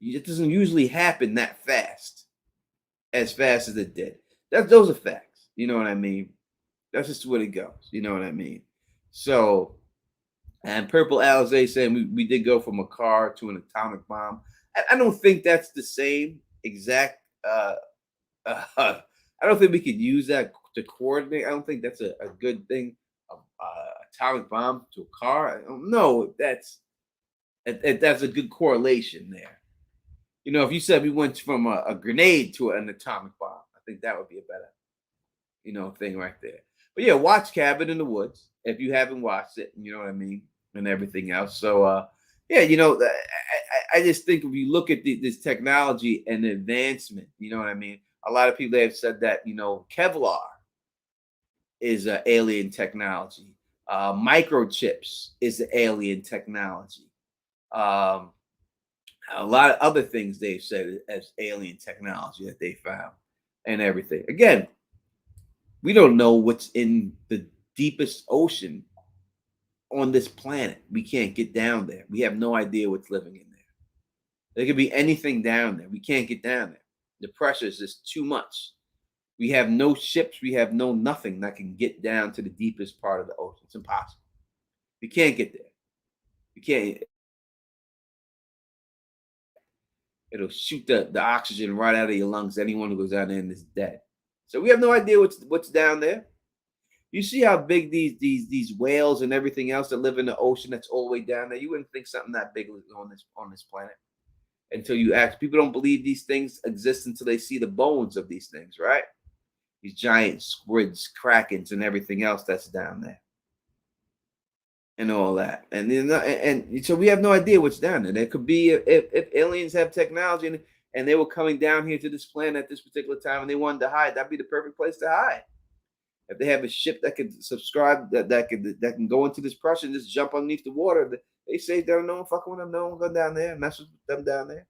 It doesn't usually happen that fast, as fast as it did. Those are facts. You know what I mean? That's just what it goes. You know what I mean? So, and Purple Alizé saying we did go from a car to an atomic bomb. I don't think that's the same exact. I don't think we could use that to coordinate. I don't think that's a good thing. Atomic bomb to a car. I don't know. That's a good correlation there. If you said we went from a grenade to an atomic bomb, I think that would be a better, thing right there. But yeah, watch Cabin in the Woods if you haven't watched it. You know what I mean, and everything else. So yeah, I just think if you look at this technology and the advancement, you know what I mean. A lot of people have said that Kevlar is alien technology. Microchips is the alien technology. A lot of other things they've said as alien technology that they found and everything. Again, we don't know what's in the deepest ocean on this planet. We can't get down there. We have no idea what's living in there. There could be anything down there. We can't get down there. The pressure is just too much. We have no ships. We have no nothing that can get down to the deepest part of the ocean. It's impossible. We can't get there. We can't. It'll shoot the oxygen right out of your lungs. Anyone who goes down there and is dead. So we have no idea what's down there. You see how big these whales and everything else that live in the ocean that's all the way down there. You wouldn't think something that big was on this planet until you ask. People don't believe these things exist until they see the bones of these things, right? These giant squids, krakens, and everything else that's down there, and all that. And so we have no idea what's down there. There could be if aliens have technology and they were coming down here to this planet at this particular time and they wanted to hide, that'd be the perfect place to hide. If they have a ship that can subscribe, that can go into this pressure and just jump underneath the water, they say they don't know fucking with them. No one go down there and mess with them down there.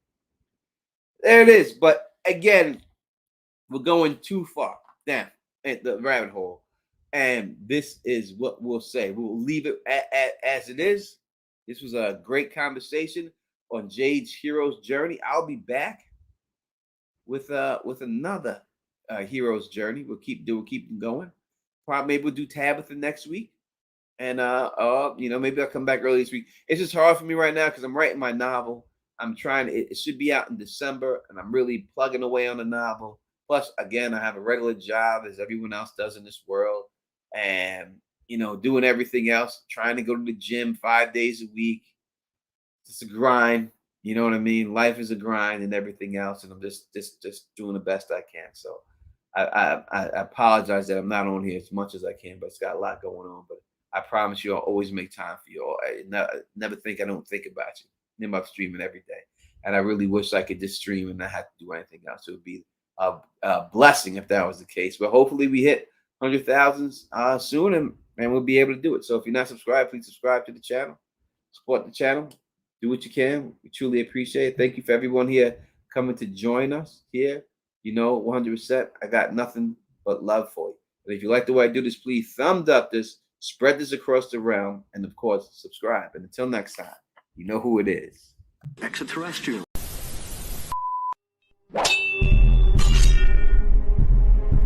There it is. But again, we're going too far down at the rabbit hole. And this is what we'll say. We'll leave it as it is. This was a great conversation on Jade's hero's journey. I'll be back with another hero's journey. We'll keep them going. Probably maybe we'll do Tabitha next week. And maybe I'll come back early this week. It's just hard for me right now because I'm writing my novel. I'm trying to, it should be out in December, and I'm really plugging away on the novel. Plus, again, I have a regular job as everyone else does in this world. And, doing everything else, trying to go to the gym 5 days a week. It's a grind. You know what I mean? Life is a grind and everything else. And I'm just doing the best I can. So I apologize that I'm not on here as much as I can, but it's got a lot going on. But I promise you, I'll always make time for you all. I never think I don't think about you. I'm streaming every day. And I really wish I could just stream and not have to do anything else. It would be a blessing if that was the case. But hopefully we hit 100,000 soon and we'll be able to do it. So if you're not subscribed, please subscribe to the channel. Support the channel. Do what you can. We truly appreciate it. Thank you for everyone here coming to join us here. 100%. I got nothing but love for you. But if you like the way I do this, please thumbs up this, spread this across the realm, and of course, subscribe. And until next time, you know who it is. Extraterrestrial.